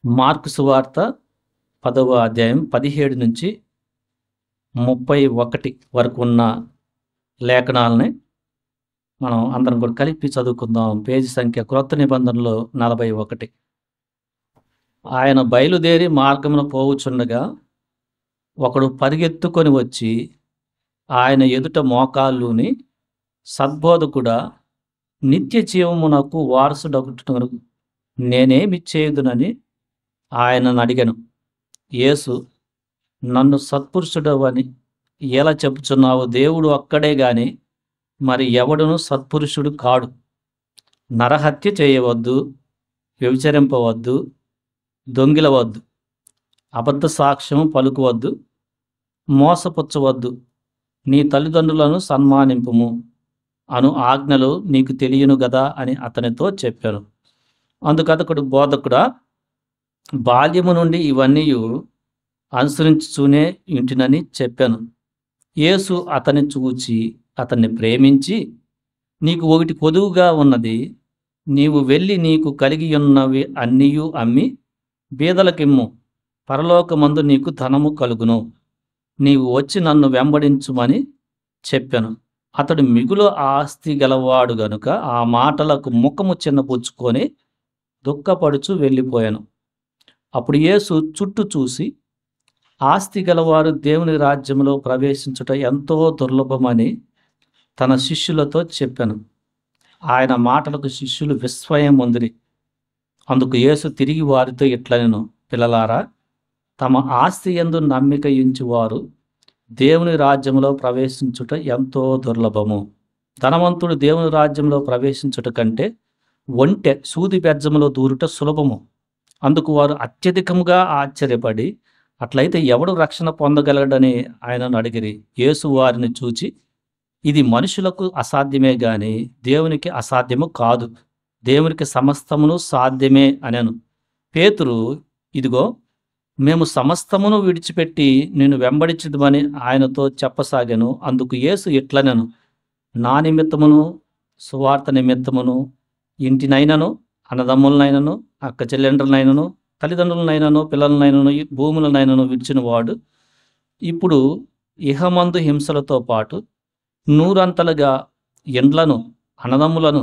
Mark సువార్త 10వ అధ్యాయం 17 నుంచి 31 వరకు ఉన్న లేఖనాలని మనం అందరం కూడా కలిపి చదువుకుందాం. పేజీ సంఖ్య క్రొత్త నిబంధనలో 41. ఆయన బయలుదేరి మార్గమున పోవుచుండగా ఒకడు పరిగెత్తుకొని వచ్చి ఆయన ఎదుట మోకాళ్ళూని, సద్బోధకుడా, నిత్య జీవమునకు వారసుడగుటకు నేనేమి చేయుదునని ఆయనను అడిగాను. యేసు, నన్ను సత్పురుషుడవని ఎలా చెప్పుచున్నావు? దేవుడు ఒక్కడే గాని మరి ఎవడును సత్పురుషుడు కాడు. నరహత్య చేయవద్దు, వ్యభిచరింపవద్దు, దొంగిలవద్దు, అబద్ధ సాక్ష్యం పలుకువద్దు, మోసపుచ్చవద్దు, నీ తల్లిదండ్రులను సన్మానింపుము అను ఆజ్ఞలు నీకు తెలియను గదా అని అతనితో చెప్పాను. అందుకతడు, బోధకుడా, బాల్యము నుండి ఇవన్నీ అనుసరించుతూనే ఇంటినని చెప్పాను. యేసు అతన్ని చూచి అతన్ని ప్రేమించి, నీకు ఒకటి కొదువుగా ఉన్నది, నీవు వెళ్ళి నీకు కలిగి ఉన్నవి అన్నీయు అమ్మి బీదలకిమ్ము, పరలోకమందు నీకు ధనము కలుగును. నీవు వచ్చి నన్ను వెంబడించుమని చెప్పాను. అతడు మిగులు ఆస్తి గలవాడు గనుక ఆ మాటలకు ముఖము చిన్నపుచ్చుకొని దుఃఖపడుచు వెళ్ళిపోయాను. అప్పుడు యేసు చుట్టూ చూసి, ఆస్తి గలవారు దేవుని రాజ్యంలో ప్రవేశించుట ఎంతో దుర్లభమని తన శిష్యులతో చెప్పాను. ఆయన మాటలకు శిష్యులు విస్మయం పొందిరి. అందుకు యేసు తిరిగి వారితో ఇట్లనెను, పిల్లలారా, తమ ఆస్తి యందు నమ్మిక ఉంచువారు దేవుని రాజ్యంలో ప్రవేశించుట ఎంతో దుర్లభము. ధనవంతుడు దేవుని రాజ్యంలో ప్రవేశించుట కంటే ఒంటె సూది బెజ్జములో దూరుట సులభము. అందుకు వారు అత్యధికంగా ఆశ్చర్యపడి, అట్లయితే ఎవడు రక్షణ పొందగలడని ఆయనను అడిగిరి. యేసు వారిని చూచి, ఇది మనుషులకు అసాధ్యమే గాని దేవునికి అసాధ్యము కాదు. దేవునికి సమస్తమును సాధ్యమే అనెను. పేతురు, ఇదిగో, మేము సమస్తమును విడిచిపెట్టి నిన్ను వెంబడించుదమని ఆయనతో చెప్పసాగాను. అందుకు యేసు ఇట్లనెను, నా నిమిత్తమును, సువార్త నిమిత్తమును, ఇంటినైనను, అన్నదమ్ములనైనను, అక్క చెల్లెండ్రులనైనను, తల్లిదండ్రులనైనను, పిల్లలనైనను, భూములనైనను విడిచిన వాడు ఇప్పుడు ఇహమందు హింసలతో పాటు నూరంతలుగా ఇండ్లను, అన్నదమ్ములను,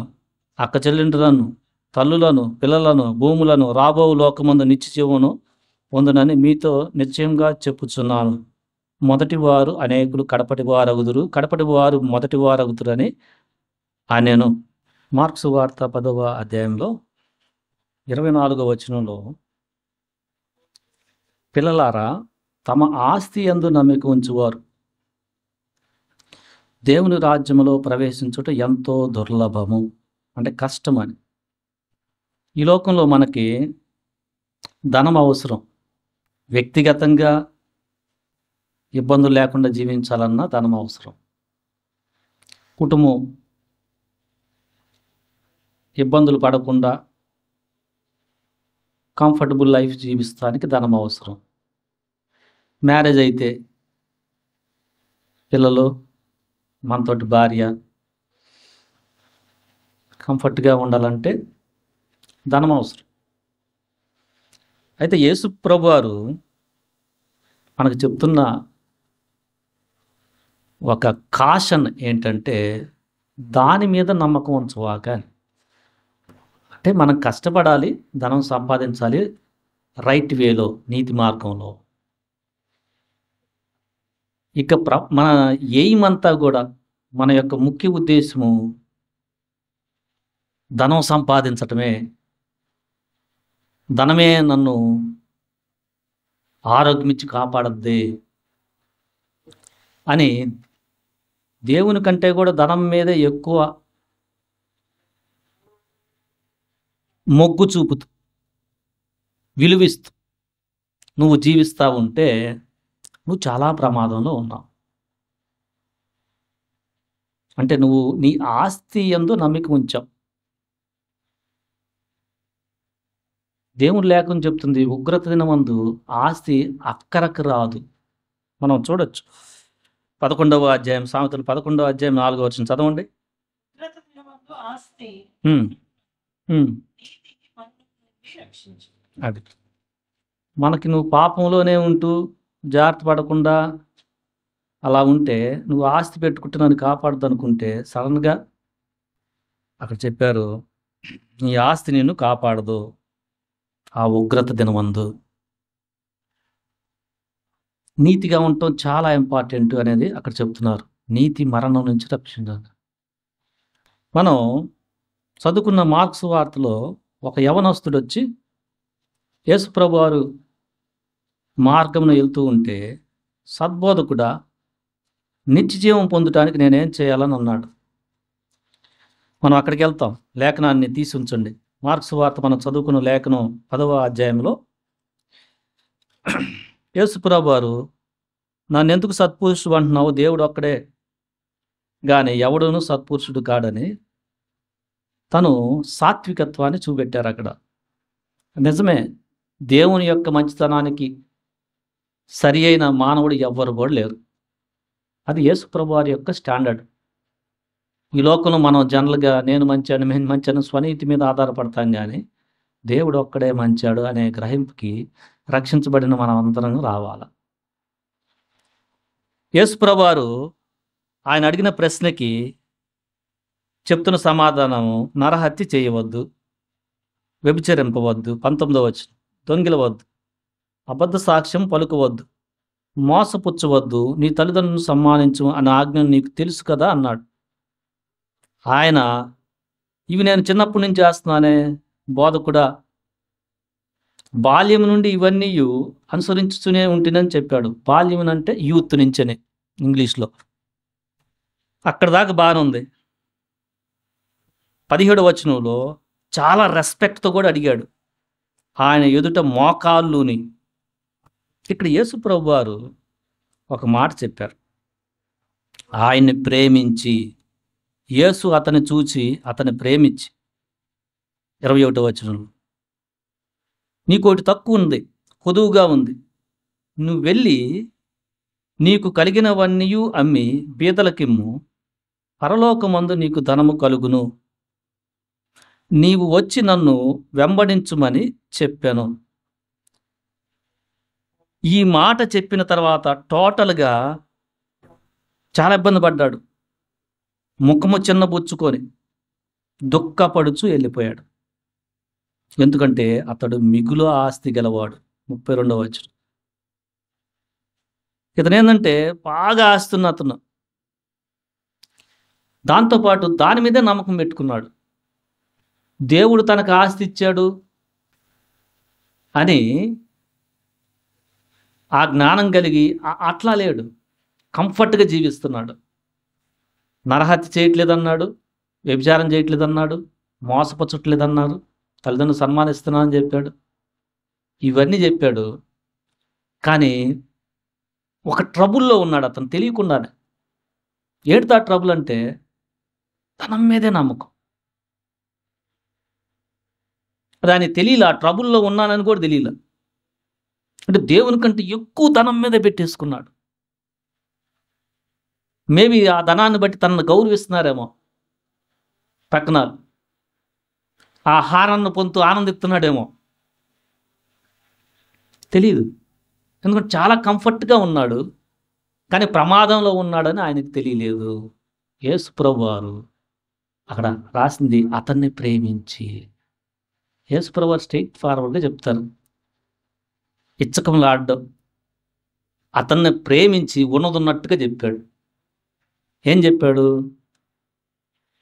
అక్క చెల్లెండ్రులను, తల్లులను, పిల్లలను, భూములను రాబో లోకమందు నిత్యజీవమును పొందునని మీతో నిశ్చయంగా చెప్పుచున్నాను. మొదటివారు అనేకులు కడపటి వారగుదురు, కడపటి వారు మొదటి వారగుదురని అనేను. మార్కు సువార్త 10వ అధ్యాయంలో 24వ వచనంలో, పిల్లలారా, తమ ఆస్తి యందు నమ్మిక ఉంచువారు దేవుని రాజ్యములో ప్రవేశించుట ఎంతో దుర్లభము, అంటే కష్టమని. ఈ లోకంలో మనకి ధనం అవసరం. వ్యక్తిగతంగా ఇబ్బందులు లేకుండా జీవించాలన్నా ధనం అవసరం. కుటుంబం ఇబ్బందులు పడకుండా కంఫర్టబుల్ లైఫ్ జీవిస్తానికి ధనం అవసరం. మ్యారేజ్ అయితే పిల్లలు, మనతోటి భార్య కంఫర్ట్గా ఉండాలంటే ధనం అవసరం. అయితే యేసు ప్రభువారు మనకు చెప్తున్న ఒక కాషన్ ఏంటంటే, దాని మీద నమ్మకం ఉంచవాక. అంటే మనం కష్టపడాలి, ధనం సంపాదించాలి, రైట్ వేలో, నీతి మార్గంలో. ఇక మన ఎయిమ్ అంతా కూడా, మన యొక్క ముఖ్య ఉద్దేశము ధనం సంపాదించటమే. ధనమే నన్ను ఆరోగ్యం ఇచ్చి కాపాడద్ది అని దేవుని కంటే కూడా ధనం మీదే ఎక్కువ మొగ్గు చూపుతూ, విలువిస్తూ నువ్వు జీవిస్తూ ఉంటే నువ్వు చాలా ప్రమాదంలో ఉన్నావు. అంటే నువ్వు నీ ఆస్తి యందు నమ్మిక ఉంచావు. దేవుని లేఖనం చెప్తుంది, ఉగ్రత దినమందు ఆస్తి అక్కరకు రాదు. మనం చూడొచ్చు. 11వ అధ్యాయం, సామెతలు 11వ అధ్యాయం 4వ వచనం చదవండి. అది మనకి నువ్వు పాపంలోనే ఉంటూ జాగ్రత్త పడకుండా అలా ఉంటే నువ్వు ఆస్తి పెట్టుకుంటే నన్ను కాపాడదు అనుకుంటే సడన్గా అక్కడ చెప్పారు, నీ ఆస్తి నిన్ను కాపాడదు ఆ ఉగ్రత దినమందు. నీతిగా ఉండటం చాలా ఇంపార్టెంట్ అనేది అక్కడ చెప్తున్నారు. నీతి మరణం నుంచి రక్షించాలి. మనం చదువుకున్న మార్క్స్ వార్తలో ఒక యవనస్తుడు వచ్చి యేసుప్రభు వారు మార్గంలో వెళ్తూ ఉంటే, సద్బోధకుడా, నిత్యజీవం పొందటానికి నేనేం చేయాలని అన్నాడు. మనం అక్కడికి వెళ్తాం. లేఖనాన్ని తీసి ఉంచండి. మార్క్స్ వార్త మనం చదువుకున్న లేఖనం 10వ అధ్యాయంలో యేసుప్రభు వారు, నన్ను ఎందుకు సత్పురుషుడు అంటున్నావు, దేవుడు ఒక్కడే కానీ ఎవడును సత్పురుషుడు కాడని తను సాత్వికత్వాన్ని చూపెట్టారు అక్కడ. నిజమే, దేవుని యొక్క మంచితనానికి సరి అయిన మానవుడు ఎవ్వరు కూడా లేరు. అది యేసుప్రభు వారి యొక్క స్టాండర్డ్. ఈ లోకంలో మనం జనరల్గా నేను మంచాను స్వనీతి మీద ఆధారపడతాం, కానీ దేవుడు ఒక్కడే మంచాడు అనే గ్రహింపుకి రక్షించబడిన మనం అందరం రావాలి. యేసుప్రభు వారు ఆయన అడిగిన ప్రశ్నకి చెప్తున్న సమాధానము, నరహత్య చేయవద్దు, వ్యభిచరింపవద్దు, 19వ వచనం, దొంగిలవద్దు, అబద్ధ సాక్ష్యం పలుకవద్దు, మోసపుచ్చవద్దు, నీ తల్లిదండ్రులను సమ్మానించు అనే ఆజ్ఞను నీకు తెలుసు కదా అన్నాడు. ఆయన, ఇవి నేను చిన్నప్పటి నుంచి చేస్తున్నానే బోధకుడా, బాల్యం నుండి ఇవన్నీ అనుసరించుతూనే ఉంటుందని చెప్పాడు. బాల్యం అంటే యూత్ నుంచనే ఇంగ్లీష్లో. అక్కడ దాకా బాగానే ఉంది. 17వ వచనంలో చాలా రెస్పెక్ట్తో కూడా అడిగాడు. ఆయన ఎదుట మోకాళ్ళుని. ఇక్కడ యేసుప్రభు వారు ఒక మాట చెప్పారు, ఆయన్ని ప్రేమించి. యేసు అతన్ని చూచి అతన్ని ప్రేమించి 21వ వచనంలో, నీకోటి తక్కువ ఉంది, కొదువుగా ఉంది, నువ్వు వెళ్ళి నీకు కలిగినవన్నీ అమ్మి బీదలకిమ్ము, పరలోకమందు నీకు ధనము కలుగును, నీవు వచ్చి నన్ను వెంబడించుమని చెప్పాను. ఈ మాట చెప్పిన తర్వాత టోటల్గా చాలా ఇబ్బంది పడ్డాడు. ముఖము చిన్నబుచ్చుకొని దుఃఖపడుచు వెళ్ళిపోయాడు. ఎందుకంటే అతడు మిగులు ఆస్తి గలవాడు. 32వ వచనం. ఇతనేందంటే బాగా ఆస్తున్న అతను, దాంతోపాటు దాని మీదే నమ్మకం పెట్టుకున్నాడు. దేవుడు తనకు ఆస్తి ఇచ్చాడు అని ఆ జ్ఞానం కలిగి అట్లా లేడు, కంఫర్ట్గా జీవిస్తున్నాడు. నరహత్య చేయట్లేదన్నాడు, వ్యభిచారం చేయట్లేదన్నాడు, మోసపరచట్లేదన్నాడు, తల్లిదండ్రులు సన్మానిస్తున్నానని చెప్పాడు, ఇవన్నీ చెప్పాడు. కానీ ఒక ట్రబుల్లో ఉన్నాడు అతను తెలియకుండానే. ఏంటిదా ట్రబుల్ అంటే ధనం మీదే నమ్మకం. దాన్ని తెలియలే, ఆ ట్రబుల్లో ఉన్నానని కూడా తెలియలే. అంటే దేవుని కంటే ఎక్కువ ధనం మీద పెట్టేసుకున్నాడు. మేబీ ఆ ధనాన్ని బట్టి తనను గౌరవిస్తున్నారేమో పక్కన, ఆ ఆహారాన్ని పొందుతూ ఆనందిస్తున్నాడేమో తెలియదు. ఎందుకంటే చాలా కంఫర్ట్గా ఉన్నాడు, కానీ ప్రమాదంలో ఉన్నాడని ఆయనకు తెలియలేదు. యేసు ప్రభువు వారు అక్కడ రాసింది అతన్ని ప్రేమించి. యేసు ప్రభువు వారు స్ట్రైట్ ఫార్వర్డ్గా చెప్తారు, ఇచ్చకంలాడడం, అతన్ని ప్రేమించి ఉన్నదున్నట్టుగా చెప్పాడు. ఏం చెప్పాడు?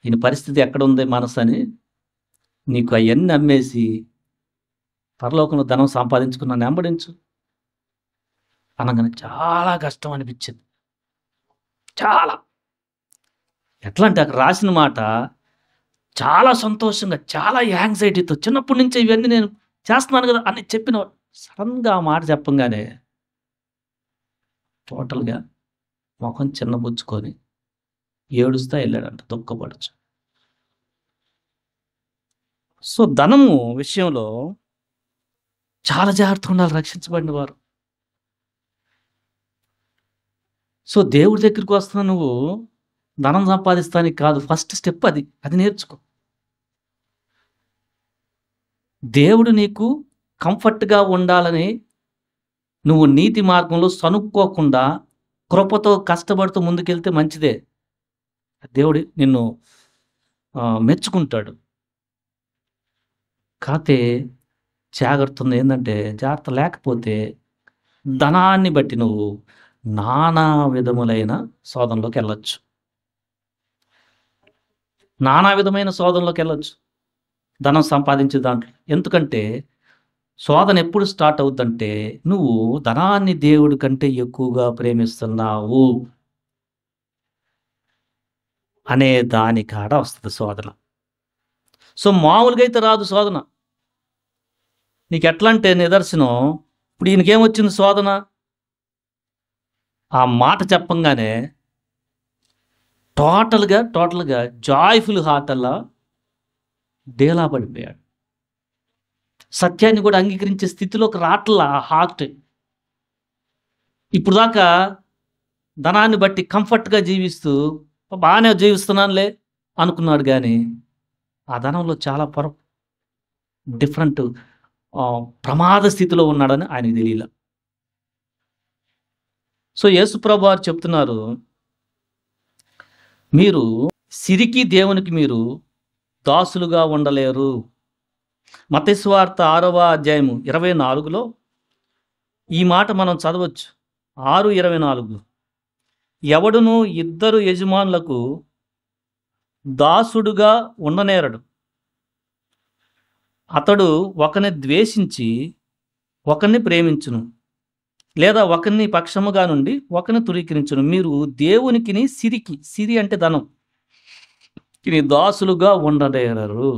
ఈయన పరిస్థితి ఎక్కడ ఉంది మనసు అని, నీకు అవన్నీ అమ్మేసి పరలోకంలో ధనం సంపాదించుకున్న వెంబడించు అనగానే చాలా కష్టం అనిపించింది. చాలా, ఎట్లా అంటే అక్కడ రాసిన మాట చాలా సంతోషంగా, చాలా యాంగ్జైటీతో, చిన్నప్పటి నుంచి ఇవన్నీ నేను చేస్తున్నాను కదా అని చెప్పిన సడన్గా ఆ మాట చెప్పంగానే టోటల్గా ముఖం చిన్నబుచ్చుకొని ఏడుస్తా వెళ్ళాడంట, దుఃఖపడచ్చు. సో ధనము విషయంలో చాలా జాగ్రత్తగా ఉండాలి రక్షించబడిన వారు. సో దేవుడి దగ్గరికి వస్తున్నా నువ్వు ధనం సంపాదిస్తానికి కాదు, ఫస్ట్ స్టెప్ అది నేర్చుకో. దేవుడు నీకు కంఫర్ట్గా ఉండాలని నువ్వు నీతి మార్గంలో సనుక్కోకుండా కృపతో కష్టపడుతూ ముందుకెళ్తే మంచిదే. దేవుడు నిన్ను మెచ్చుకుంటాడు. కాతే జాగ్రత్త లేకపోతే ధనాన్ని బట్టి నువ్వు నానా విధములైన శోధనలోకెళ్ళొచ్చు. నానా విధమైన శోధనలోకెళ్ళొచ్చు. ధనం సంపాదించే దాంట్లో. ఎందుకంటే శోధన ఎప్పుడు స్టార్ట్ అవుద్దంటే నువ్వు ధనాన్ని దేవుడి కంటే ఎక్కువగా ప్రేమిస్తున్నావు అనే దాని కాడ వస్తది శోధన. సో మామూలుగా అయితే రాదు శోధన. నీకెట్లా అంటే నిదర్శనం, ఇప్పుడు ఈయనకేమొచ్చింది శోధన? ఆ మాట చెప్పంగానే టోటల్‌గా జాయ్‌ఫుల్ హార్ట్ అలా డేలా పడిపోయాడు. సత్యాన్ని కూడా అంగీకరించే స్థితిలోకి రాట్లా ఆ హార్ట్. ఇప్పుడు దాకా ధనాన్ని బట్టి కంఫర్ట్‌గా జీవిస్తూ బాగానే జీవిస్తున్నానులే అనుకున్నాడు గానీ, ఆ ధనంలో చాలా డిఫరెంట్ ప్రమాద స్థితిలో ఉన్నాడని ఆయనకు తెలీలా. సో యేసుప్రభు వారు చెప్తున్నారు, మీరు సిరికి దేవునికి మీరు దాసులుగా ఉండలేరు. మత్తయి సువార్త 6వ అధ్యాయము 24లో ఈ మాట మనం చదవచ్చు. 6:24 ఎవడును ఇద్దరు యజమానులకు దాసుడుగా ఉండనేరడు. అతడు ఒకని ద్వేషించి ఒకరిని ప్రేమించును, లేదా ఒకరిని పక్షముగా నుండి ఒకరిని తృణీకరించును. మీరు దేవునికిని సిరి అంటే ధనం దాసులుగా ఉండనేరరు.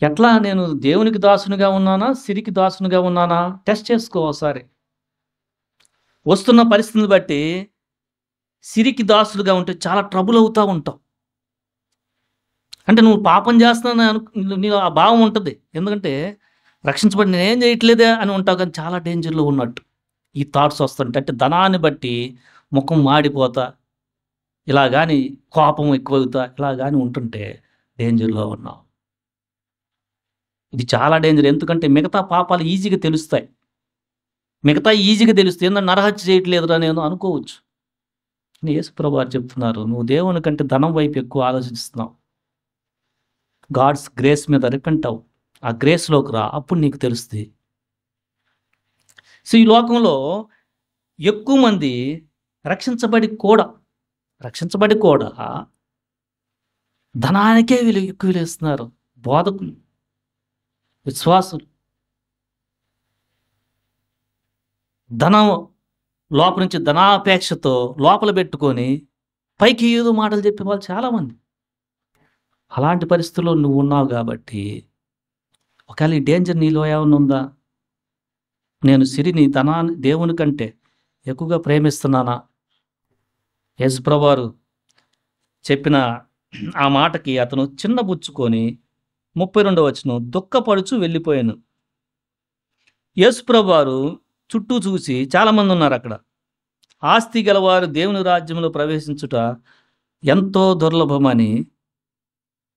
ఎట్లా నేను దేవునికి దాసునిగా ఉన్నానా, సిరికి దాసునిగా ఉన్నానా? టెస్ట్ చేసుకో ఒకసారి. వస్తున్న పరిస్థితిని బట్టి సిరికి దాసులుగా ఉంటే చాలా ట్రబుల్ అవుతూ ఉంటావు. అంటే నువ్వు పాపం చేస్తున్నాను నీకు ఆ భావం ఉంటుంది. ఎందుకంటే రక్షించబడి నేనేం చేయట్లేదే అని ఉంటావు, కానీ చాలా డేంజర్లో ఉన్నట్టు ఈ థాట్స్ వస్తుంటే. అంటే ధనాన్ని బట్టి ముఖం మాడిపోతా, ఇలా కానీ కోపం ఎక్కువవుతా, ఇలా కానీ ఉంటుంటే డేంజర్లో ఉన్నావు. ఇది చాలా డేంజర్. ఎందుకంటే మిగతా పాపాలు ఈజీగా తెలుస్తాయి. ఏంటంటే నరహత్య చేయట్లేదురా నేను అనుకోవచ్చు. యేసుప్రభు వారు చెప్తున్నారు, నువ్వు దేవుని కంటే ధనం వైపు ఎక్కువ ఆలోచిస్తున్నావు. గాడ్స్ గ్రేస్ మీద రిపెంట్ అవ్వు. ఆ గ్రేస్లోకి రా, అప్పుడు నీకు తెలుస్తుంది. సో ఈ లోకంలో ఎక్కువ మంది రక్షించబడి కూడా ధనానికే ఎక్కువ విలువిస్తున్నారు. బోధకులు, విశ్వాసులు ధనం లోపల నుంచి ధనాపేక్షతో లోపల పెట్టుకొని పైకి ఏదో మాటలు చెప్పే వాళ్ళు చాలామంది. అలాంటి పరిస్థితుల్లో నువ్వు ఉన్నావు కాబట్టి ఒకవేళ ఈ డేంజర్ నీలో ఏమన్నా ఉందా? నేను సిరిని ధనాన్ని దేవుని కంటే ఎక్కువగా ప్రేమిస్తున్నానా? యేసుప్రభు వారు చెప్పిన ఆ మాటకి అతను చిన్నబుచ్చుకొని 32వ వచనం దుఃఖపడుచు వెళ్ళిపోయాను. యేసుప్రభు వారు చుట్టూ చూసి చాలామంది ఉన్నారు అక్కడ. ఆస్తి గలవారు దేవుని రాజ్యంలో ప్రవేశించుట ఎంతో దుర్లభమని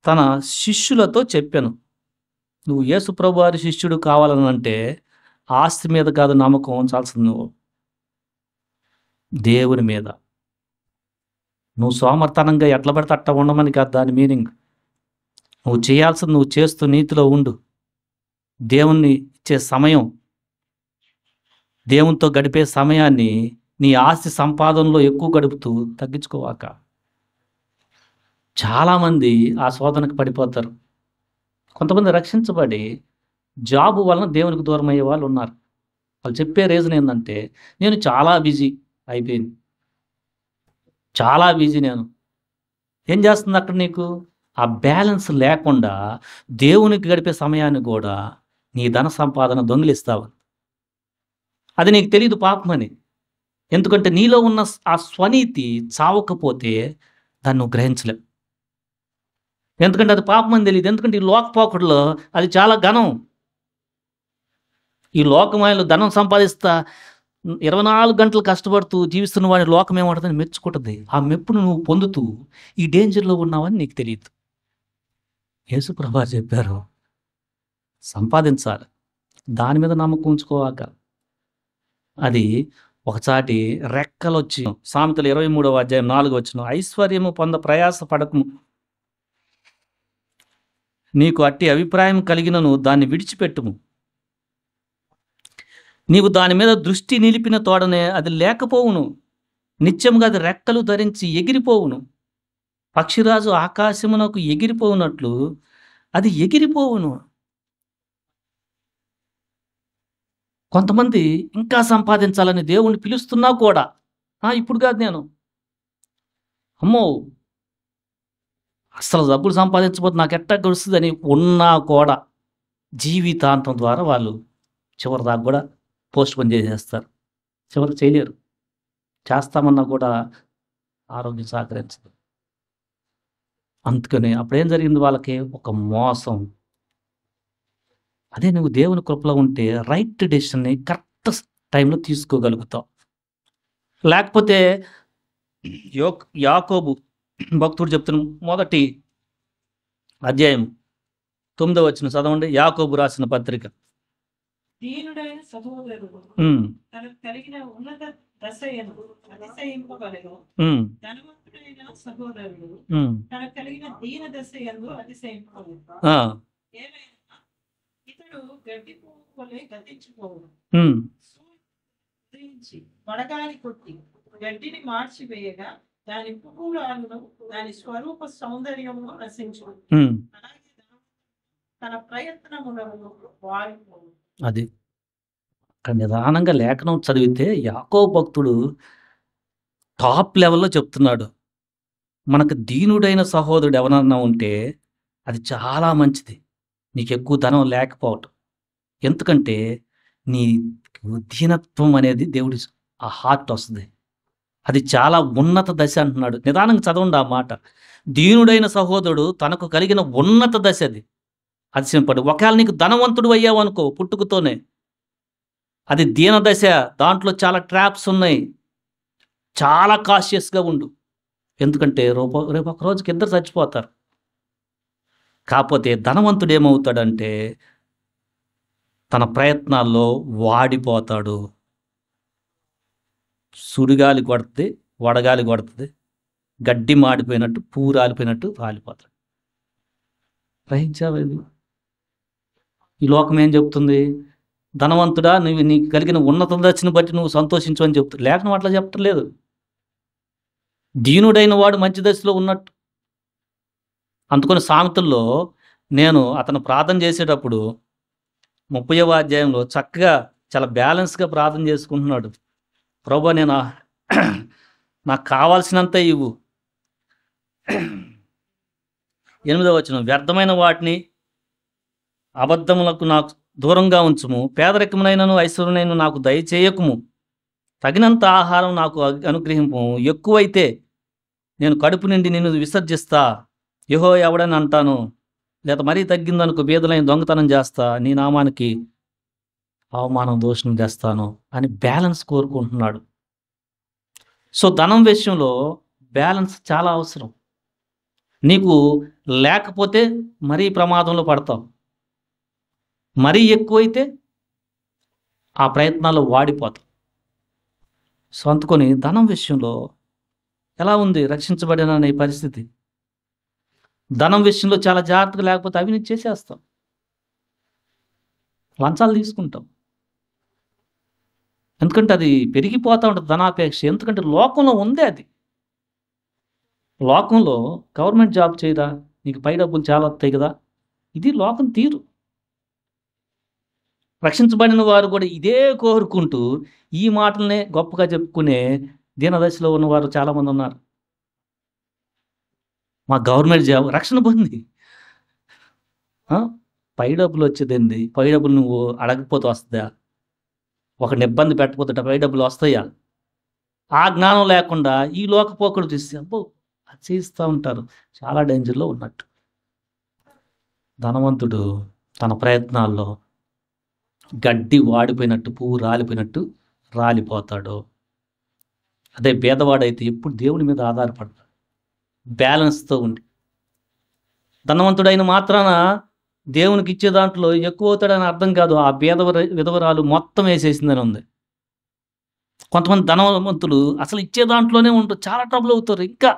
తన శిష్యులతో చెప్పాను. నువ్వు యేసుప్రభు వారి శిష్యుడు కావాలనంటే ఆస్తి మీద కాదు నమ్మకం ఉంచాల్సింది, నువ్వు దేవుని మీద. నువ్వు సోమర్తనంగా ఎట్లా పడితే అట్లా ఉండమని కాదు దాని మీనింగ్. నువ్వు చేయాల్సింది నువ్వు చేస్తూ నీతిలో ఉండు. దేవుణ్ణి ఇచ్చే సమయం, దేవునితో గడిపే సమయాన్ని నీ ఆస్తి సంపాదనలో ఎక్కువ గడుపుతూ తగ్గించుకోవాక. చాలామంది ఆ శోధనకు పడిపోతారు. కొంతమంది రక్షించబడి జాబు వలన దేవునికి దూరం అయ్యే వాళ్ళు ఉన్నారు. వాళ్ళు చెప్పే రీజన్ ఏంటంటే, నేను చాలా బిజీ అయిపోయింది, చాలా బిజీ నేను. ఏం చేస్తుంది అక్కడ నీకు? ఆ బ్యాలెన్స్ లేకుండా దేవునికి గడిపే సమయాన్ని కూడా నీ ధన సంపాదన దొంగిలిస్తావు. అది నీకు తెలియదు పాపమని. ఎందుకంటే నీలో ఉన్న ఆ స్వనీతి చావకపోతే దాన్ని నువ్వు గ్రహించలేవు. ఎందుకంటే అది పాపమని తెలియదు. ఎందుకంటే ఈ లోకపోకడలో అది చాలా ఘనం. ఈ లోకమాయలో ధనం సంపాదిస్తా 24 గంటలు కష్టపడుతూ జీవిస్తున్న వాడిని లోకం ఏమంటుందని మెచ్చుకుంటుంది. ఆ మెప్పును నువ్వు పొందుతూ ఈ డేంజర్లో ఉన్నావని నీకు తెలియదు. యేసుప్రభు చెప్పారు, సంపాదించాలి, దాని మీద నమ్మకం ఉంచుకోవాక. అది ఒకసారి రెక్కలొచ్చి సామెతలు 23వ అధ్యాయం 4 వచనం, ఐశ్వర్యము పొంద ప్రయాస పడకము, నీకు అట్టి అభిప్రాయం కలిగినను దాన్ని విడిచిపెట్టుము, నీవు దాని మీద దృష్టి నిలిపిన తోడనే అది లేకపోవును, నిత్యముగా అది రెక్కలు ధరించి ఎగిరిపోవును. పక్షిరాజు ఆకాశమునకు ఎగిరిపోవునట్లు అది ఎగిరిపోవును. కొంతమంది ఇంకా సంపాదించాలని దేవుణ్ణి పిలుస్తున్నా కూడా, ఇప్పుడు కాదు నేను, అమ్మో అస్సలు డబ్బులు సంపాదించబోతే నాకు ఎట్టా గడుస్తుందని ఉన్నా కూడా జీవితాంతం ద్వారా వాళ్ళు చివరి దాకా కూడా పోస్ట్ పోన్ చేసేస్తారు. చివరికి చేయలేరు. చేస్తామన్నా కూడా ఆరోగ్యం సహకరించదు. అందుకని అప్పుడేం జరిగింది వాళ్ళకి? ఒక మోసం. అదే నువ్వు దేవుని కృపలో ఉంటే రైట్ డెసిషన్ని కరెక్ట్ టైంలో తీసుకోగలుగుతావు. లేకపోతే యాకోబు భక్తుడు చెప్తున్న మొదటి అధ్యాయం 9వ వచనం చదవండి. యాకోబు రాసిన పత్రిక. దీనుడైన సహోదరుడు తనకు కలిగిన ఉన్నత దశ యందు అతిశయింపవలెను. ధనవంతుడైన సహోదరుడు తనకు కలిగిన దీన దశ యందు అతిశయింపవలెను. ఏమైనా ఇతడు గడ్డి పువ్వు వలె గతించిపోవును. సూర్యుడు వడగాలి కొట్టి గడ్డిని మార్చివేయగా దాని పువ్వులను దాని స్వరూప సౌందర్యము నశించును. అలాగే తన ప్రయత్నములను వాడిపోవు. అది నిదానంగా లేఖనం చదివితే యాకోబు భక్తుడు టాప్ లెవెల్లో చెప్తున్నాడు. మనకు దీనుడైన సహోదరుడు ఎవరన్నా ఉంటే అది చాలా మంచిది. నీకు ఎక్కువ ధనం లేకపోవటం, ఎందుకంటే నీ దీనత్వం అనేది దేవుడి ఆ హార్ట్ వస్తుంది. అది చాలా ఉన్నత దశ అంటున్నాడు. నిదానంగా చదవండి ఆ మాట. దీనుడైన సహోదరుడు తనకు కలిగిన ఉన్నత దశ అది. అతిశయపడు. ఒకవేళ నీకు ధనవంతుడు అయ్యావు అనుకో పుట్టుకతోనే, అది దీన దశ. దాంట్లో చాలా ట్రాప్స్ ఉన్నాయి. చాలా కాషియస్గా ఉండు. ఎందుకంటే రేపు ఒక రోజుకి ఇద్దరు చచ్చిపోతారు. కాకపోతే ధనవంతుడు ఏమవుతాడంటే తన ప్రయత్నాల్లో వాడిపోతాడు. సుడిగాలి కొడుతుంది, వడగాలి కొడుతుంది, గడ్డి మాడిపోయినట్టు పూరాలిపోయినట్టు రాలిపోతాడు. గ్రహించావు? ఈ లోకం ఏం చెప్తుంది? ధనవంతుడా, నీకు కలిగిన ఉన్నత దశని బట్టి నువ్వు సంతోషించు అని చెప్తుంది. లేఖనం అట్లా చెప్పట్లేదు. దీనుడైన వాడు మంచి దశలో ఉన్నట్టు. అందుకని సామెతల్లో నేను అతను ప్రార్థన చేసేటప్పుడు 30వ అధ్యాయంలో చక్కగా చాలా బ్యాలెన్స్గా ప్రార్థన చేసుకుంటున్నాడు. ప్రభువా, నేను నాకు కావాల్సినంత ఇవ్వు. 8వ వచనం, వ్యర్థమైన వాటిని అబద్ధములకు నాకు దూరంగా ఉంచుము, పేదరికమునైనను ఐశ్వర్యనైనా నాకు దయచేయకుము, తగినంత ఆహారం నాకు అనుగ్రహింపు, ఎక్కువైతే నేను కడుపు నిండి నిన్ను విసర్జిస్తా, యెహోవా ఎవడని అంటాను, లేదా మరీ తగ్గిందనుకో బీదలైన దొంగతనం చేస్తా, నీ నామానికి అవమానం దోషం చేస్తాను అని బ్యాలెన్స్ కోరుకుంటున్నాడు. సో ధనం విషయంలో బ్యాలెన్స్ చాలా అవసరం. నీకు లేకపోతే మరీ ప్రమాదంలో పడతావు, మరీ ఎక్కువైతే ఆ ప్రయత్నాల్లో వాడిపోతావు. సో అందుకొని ధనం విషయంలో ఎలా ఉంది రక్షించబడిన నీ పరిస్థితి? ధనం విషయంలో చాలా జాగ్రత్తగా, లేకపోతే అవినీతి చేసేస్తాం, లంచాలు తీసుకుంటాం. ఎందుకంటే అది పెరిగిపోతూ ఉంటుంది ధనాపేక్ష. ఎందుకంటే లోకంలో ఉంది అది. లోకంలో గవర్నమెంట్ జాబ్ చేయదా, నీకు పై డబ్బులు చాలా వస్తాయి కదా, ఇది లోకం తీరు. రక్షించబడిన వారు కూడా ఇదే కోరుకుంటూ ఈ మాటలనే గొప్పగా చెప్పుకునే దీనదశలో ఉన్నవారు చాలామంది ఉన్నారు. మా గవర్నమెంట్ జాబ్, రక్షణ పొంది పై డబ్బులు వచ్చేదేంది? పై డబ్బులు నువ్వు అడగకపోతే వస్తుందా? ఒకరిని ఇబ్బంది పెట్టకపోతే పై డబ్బులు వస్తాయా? ఆ జ్ఞానం లేకుండా ఈ లోకపోకడు చూస్తే అబ్బో అది చేస్తూ ఉంటారు. చాలా డేంజర్లో ఉన్నట్టు. ధనవంతుడు తన ప్రయత్నాల్లో గడ్డి వాడిపోయినట్టు, పువ్వు రాలిపోయినట్టు రాలిపోతాడు. అదే పేదవాడైతే ఎప్పుడు దేవుని మీద ఆధారపడతాడు, బ్యాలెన్స్తో ఉండి. ధనవంతుడైన మాత్రాన దేవునికి ఇచ్చే దాంట్లో ఎక్కువ అవుతాడని అర్థం కాదు. ఆ విధవరాలు మొత్తం వేసేసిందని ఉంది. కొంతమంది ధనవంతులు అసలు ఇచ్చే దాంట్లోనే ఉంటారు. చాలా ట్రబుల్ అవుతారు. ఇంకా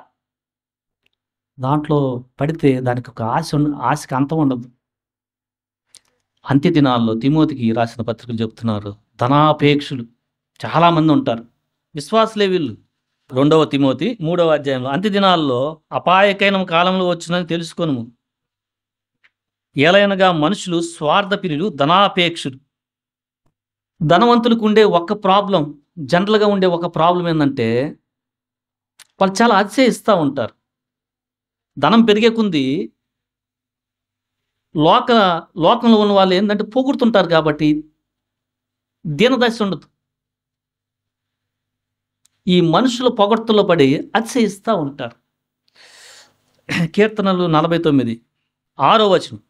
దాంట్లో పడితే దానికి ఒక ఆశకి అంతం ఉండదు. అంత్య దినాల్లో తిమోతికి రాసిన పత్రికలు చెప్తున్నారు. ధనాపేక్షులు చాలామంది ఉంటారు. విశ్వాసులే వీళ్ళు. 2వ తిమోతి 3వ అధ్యాయంలో అంత్య దినాల్లో అపాయకైన కాలంలో వచ్చునని తెలుసుకొనుము. ఏలయనగా మనుషులు స్వార్థప్రియులు, ధనాపేక్షులు. ధనవంతులకు ఉండే ఒక ప్రాబ్లం, జనరల్‌గా ఉండే ఒక ప్రాబ్లం ఏందంటే, వాళ్ళు చాలా అతిశయిస్తా ఉంటారు. ధనం పెరిగే కొంది లోక లోకంలో ఉన్న వాళ్ళు ఏందంటే పొగుడుతుంటారు కాబట్టి దీనదశ ఉండదు. ఈ మనుషుల పొగడ్తలో పడి అతిశయిస్తా ఉంటారు. కీర్తనలు 49 6వ వచనం.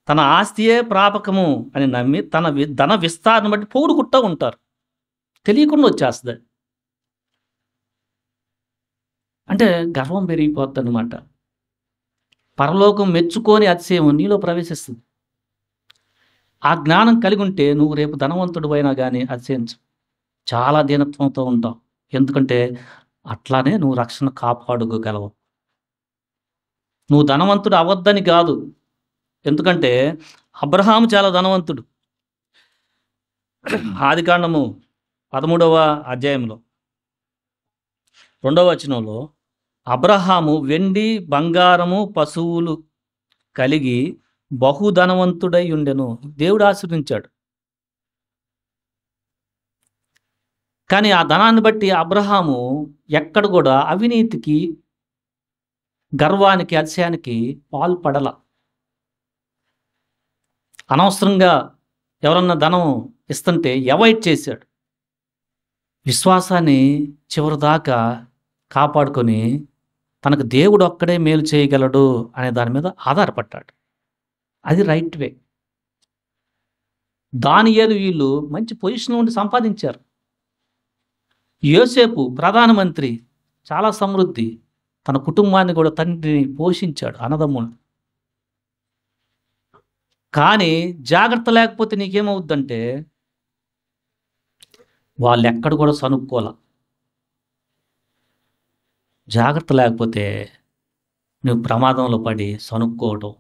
తన ఆస్తియే ప్రాపకము అని నమ్మి తన ధన విస్తారణ బట్టి పొగుడుకుంటా ఉంటారు. తెలియకుండా వచ్చేస్తది. అంటే గర్వం పెరిగిపోద్దనమాట. పరలోకం మెచ్చుకొని అతిశయం నీలో ప్రవేశిస్తుంది. ఆ జ్ఞానం కలిగి ఉంటే నువ్వు రేపు ధనవంతుడివైనా గానీ అతిశయించవు. చాలా దీనత్వంతో ఉంటావు. ఎందుకంటే అట్లానే నువ్వు రక్షణ కాపాడుకోగలవు. నువ్వు ధనవంతుడు అవ్వద్దని కాదు. ఎందుకంటే అబ్రహాము చాలా ధనవంతుడు. ఆదికాండము 13వ అధ్యాయంలో 2వ వచనంలో అబ్రహాము వెండి బంగారము పశువులు కలిగి బహుధనవంతుడై ఉండెను. దేవుడు ఆశీర్వదించాడు. కానీ ఆ ధనాన్ని బట్టి అబ్రహాము ఎక్కడ కూడా అవినీతికి, గర్వానికి, అతిశయానికి పాల్పడల. అనవసరంగా ఎవరన్నా ధనం ఇస్తుంటే అవాయిడ్ చేశాడు. విశ్వాసాన్ని చివరిదాకా కాపాడుకొని తనకు దేవుడు ఒక్కడే మేలు చేయగలడు అనే దాని మీద ఆధారపడ్డాడు. అది రైట్ వే. దానియేలు వీళ్ళు మంచి పొజిషన్ ఉండి సంపాదించారు. యోసేపు ప్రధానమంత్రి, చాలా సమృద్ధి. తన కుటుంబాన్ని కూడా తండ్రిని పోషించాడు, అన్నదమ్ములను. కానీ జాగ్రత్త లేకపోతే నీకేమవుద్దంటే వాళ్ళు ఎక్కడ కూడా సనుక్కోల. జాగ్రత్త లేకపోతే నువ్వు ప్రమాదంలో పడి సనుక్కోవటం.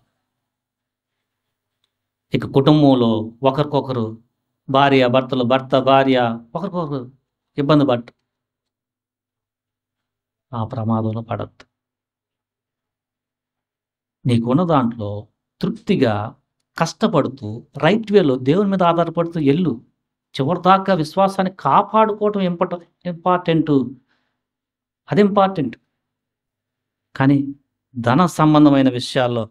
ఇక కుటుంబంలో ఒకరికొకరు, భార్య భర్తలు, భర్త భార్య ఒకరికొకరు ఇబ్బంది పట్టు. ఆ ప్రమాదంలో పడద్దు. నీకున్న దాంట్లో తృప్తిగా కష్టపడుతూ రైట్ వేలో దేవుని మీద ఆధారపడుతూ ఎల్లు. చివరిదాకా విశ్వాసాన్ని కాపాడుకోవటం ఇంపార్టెంటు. అది ఇంపార్టెంట్. కానీ ధన సంబంధమైన విషయాల్లో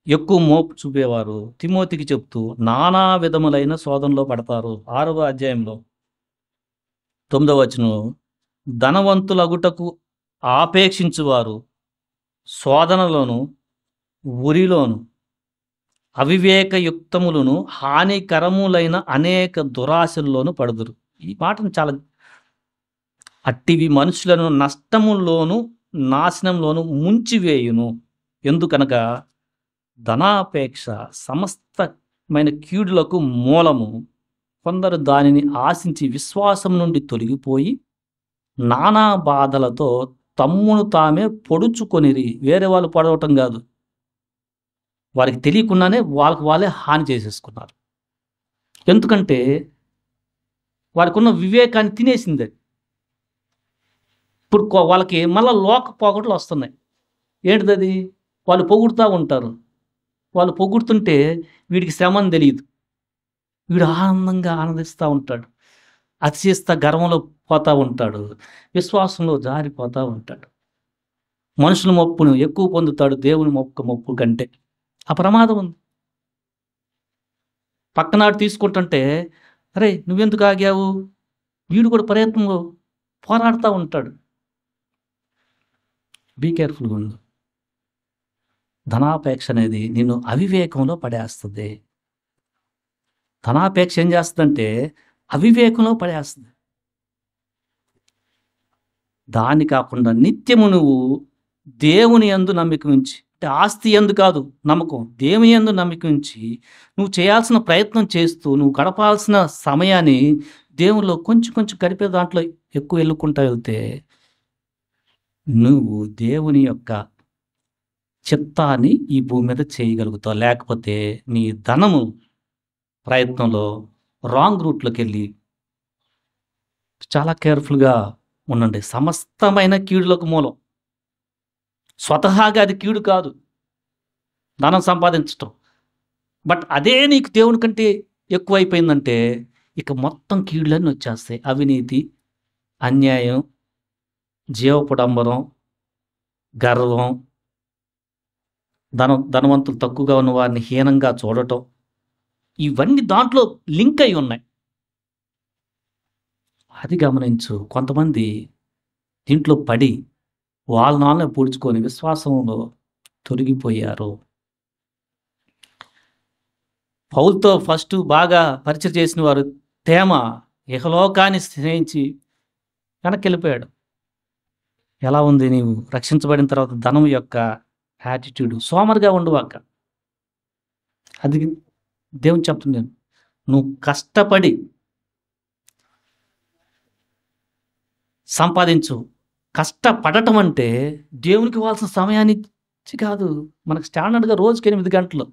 ఎక్కువ మోపు చూపేవారు తిమోతికి చెప్తూ నానా విధములైన శోధనలో పడతారు. 6వ అధ్యాయంలో 9వ వచనం. ధనవంతులగుటకు ఆపేక్షించువారు శోధనలోను, ఉరిలోను, అవివేకయుక్తములను, హానికరములైన అనేక దురాశల్లోనూ పడుదురు. ఈ మాటను చాలా అట్టివి మనుషులను నష్టములోను, నాశనంలోను ముంచివేయును. ఎందుకనగా ధనాపేక్ష సమస్తమైన కీడులకు మూలము. కొందరు దానిని ఆశించి విశ్వాసం నుండి తొలగిపోయి నానా బాధలతో తమ్మును తామే పొడుచుకొనిరి. వేరే వాళ్ళు పొడవటం కాదు, వారికి తెలియకుండానే వాళ్ళకి వాళ్ళే హాని చేసేసుకున్నారు. ఎందుకంటే వారికి ఉన్న వివేకాన్ని తినేసింది. ఇప్పుడు వాళ్ళకి మళ్ళీ లోక పోగొట్లు వస్తున్నాయి. ఏంటిది? వాళ్ళు పొగుడుతూ ఉంటారు. వాళ్ళు పొగుడుతుంటే వీడికి శ్రమ అని తెలియదు. వీడు ఆనందంగా ఆనందిస్తూ ఉంటాడు. అతిశయిస్తా గర్వంలో పోతూ ఉంటాడు. విశ్వాసంలో జారిపోతూ ఉంటాడు. మనుషుల మొప్పును ఎక్కువ పొందుతాడు దేవుని మొప్పు కంటే. ఆ ప్రమాదం ఉంది. పక్కనాడు తీసుకుంటుంటే అరే నువ్వెందుకు ఆగావు? వీడు కూడా ప్రయత్నంలో పోరాడుతూ ఉంటాడు. బీ కేర్ఫుల్గా ఉండు. ధనాపేక్ష అనేది నిన్ను అవివేకంలో పడేస్తుంది. ధనాపేక్ష ఏం చేస్తుందంటే అవివేకంలో పడేస్తుంది. దాన్ని కాకుండా నిత్యము నువ్వు దేవుని యందు నమ్మిక ఉంచి, అంటే ఆస్తి యందు కాదు నమ్మకం, దేవుని యందు నమ్మిక ఉంచి నువ్వు చేయాల్సిన ప్రయత్నం చేస్తూ నువ్వు గడపాల్సిన సమయాన్ని దేవునిలో కొంచెం కొంచెం గడిపే దాంట్లో ఎక్కువ ఎళ్ళుకుంటా వెళ్తే, నువ్వు దేవుని యొక్క చిత్తాన్ని ఈ భూమి మీద చేయగలుగుతావు. లేకపోతే నీ ధనము ప్రయత్నంలో రాంగ్ రూట్‌లోకెళ్ళి చాలా కేర్‌ఫుల్‌గా ఉండండి. సమస్తమైన కీడులకు మూలం. స్వతహాగా అది కీడు కాదు. ధనం సంపాదించటం. బట్ అదే నీకు దేవుని కంటే ఎక్కువైపోయిందంటే, ఇక మొత్తం కీడులన్నీ వచ్చేస్తాయి. అవినీతి, అన్యాయం, జీవపుడంబరం, గర్వం, ధనవంతులు తక్కువగా ఉన్న వారిని హీనంగా చూడటం. ఇవన్నీ దాంట్లో లింక్ అయి ఉన్నాయి. అది గమనించు. కొంతమంది దీంట్లో పడి వాళ్ళనే పూడ్చుకొని విశ్వాసంలో తొలగిపోయారు. పౌలుతో ఫస్ట్ బాగా పరిచయం చేసిన వారు తేమ ఇహలోకాన్ని స్నేహించి వెనక్కెళ్ళిపోయాడు. ఎలా ఉంది నీవు రక్షించబడిన తర్వాత ధనం యొక్క యాటిట్యూడ్? సోమరిగా ఉండవాక. అది దేవుని చెప్తున్నాను. నువ్వు కష్టపడి సంపాదించు. కష్టపడటం అంటే దేవునికి ఇవ్వాల్సిన సమయాన్ని ఇచ్చి కాదు. మనకు స్టాండర్డ్‌గా రోజుకి 8 గంటలు.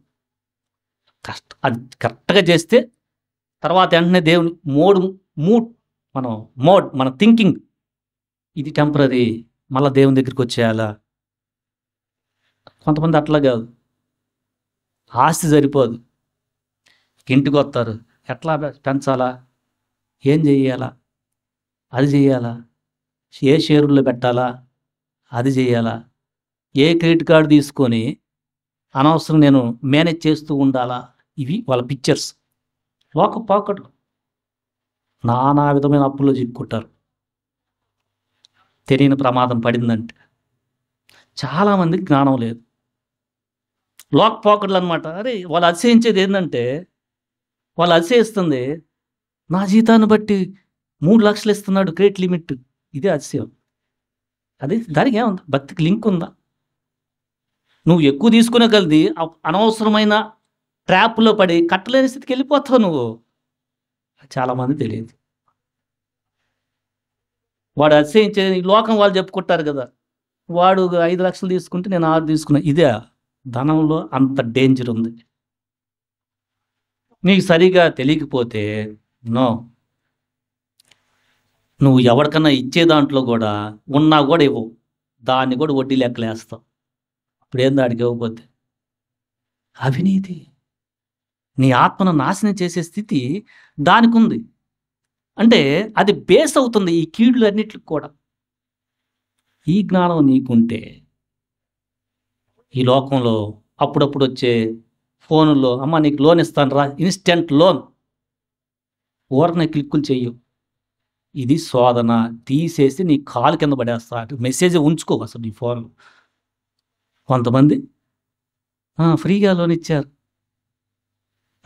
అది కరెక్ట్‌గా చేస్తే తర్వాత వెంటనే దేవుని మన థింకింగ్ ఇది టెంపరరీ. మళ్ళా దేవుని దగ్గరికొచ్చేయాలా? కొంతమంది అట్లా కాదు. ఆస్తి సరిపోదు. ఇంటికొత్తారు. ఎట్లా పెంచాలా? ఏం చెయ్యాలా? అది చెయ్యాలా? ఏ షేరుల్లో పెట్టాలా? అది చెయ్యాలా? ఏ క్రెడిట్ కార్డ్ తీసుకొని అనవసరం నేను మేనేజ్ చేస్తూ ఉండాలా? ఇవి వాళ్ళ పిక్చర్స్. పాకెట్లు నానా విధమైన అప్పుల్లో చిక్కుకుంటారు. తెలియని ప్రమాదం పడిందంటే. చాలామందికి జ్ఞానం లేదు. పాకెట్లు అనమాట. అరే వాళ్ళు అతిశయించేది ఏంటంటే, వాళ్ళు అతిశయిస్తుంది నా జీతాన్ని బట్టి 3 లక్షలు ఇస్తున్నాడు క్రెడిట్ లిమిట్. ఇదే అతిశయం. దానికి ఏముంది? భక్తికి లింక్ ఉందా? నువ్వు ఎక్కువ తీసుకునే కొలది అనవసరమైన ట్రాప్‌లో పడి కట్టలేని స్థితికి వెళ్ళిపోతావు నువ్వు. చాలామంది తెలియదు. వాడు అతిశయించే ఈ లోకం వాళ్ళు చెప్పుకుంటారు కదా! వాడు 5 లక్షలు తీసుకుంటే నేను 6 తీసుకున్నా. ఇదే ధనంలో అంత డేంజర్ ఉంది. నీకు సరిగా తెలియకపోతే నో. నువ్వు ఎవరికన్నా ఇచ్చే దాంట్లో కూడా ఉన్నా కూడా ఇవ్వవు. దాన్ని కూడా వడ్డీ లెక్కలేస్తావు. ఇప్పుడేంది ఆడికి ఇవ్వకపోతే? అవినీతి. నీ ఆత్మను నాశనం చేసే స్థితి దానికుంది. అంటే అది బేస్ అవుతుంది ఈ కీడులన్నిటికి కూడా. ఈ జ్ఞానం నీకుంటే ఈ లోకంలో అప్పుడప్పుడు వచ్చే ఫోనుల్లో అమ్మ నీకు లోన్ ఇస్తాను రా, ఇన్స్టెంట్ లోన్. ఊరనే క్లిక్కులు చెయ్యు. ఇది శోధన. తీసేసి నీ కాలు కింద పడేస్తా. మెసేజ్ ఉంచుకో అసలు నీ ఫోన్లో. కొంతమంది ఫ్రీగా లోన్ ఇచ్చారు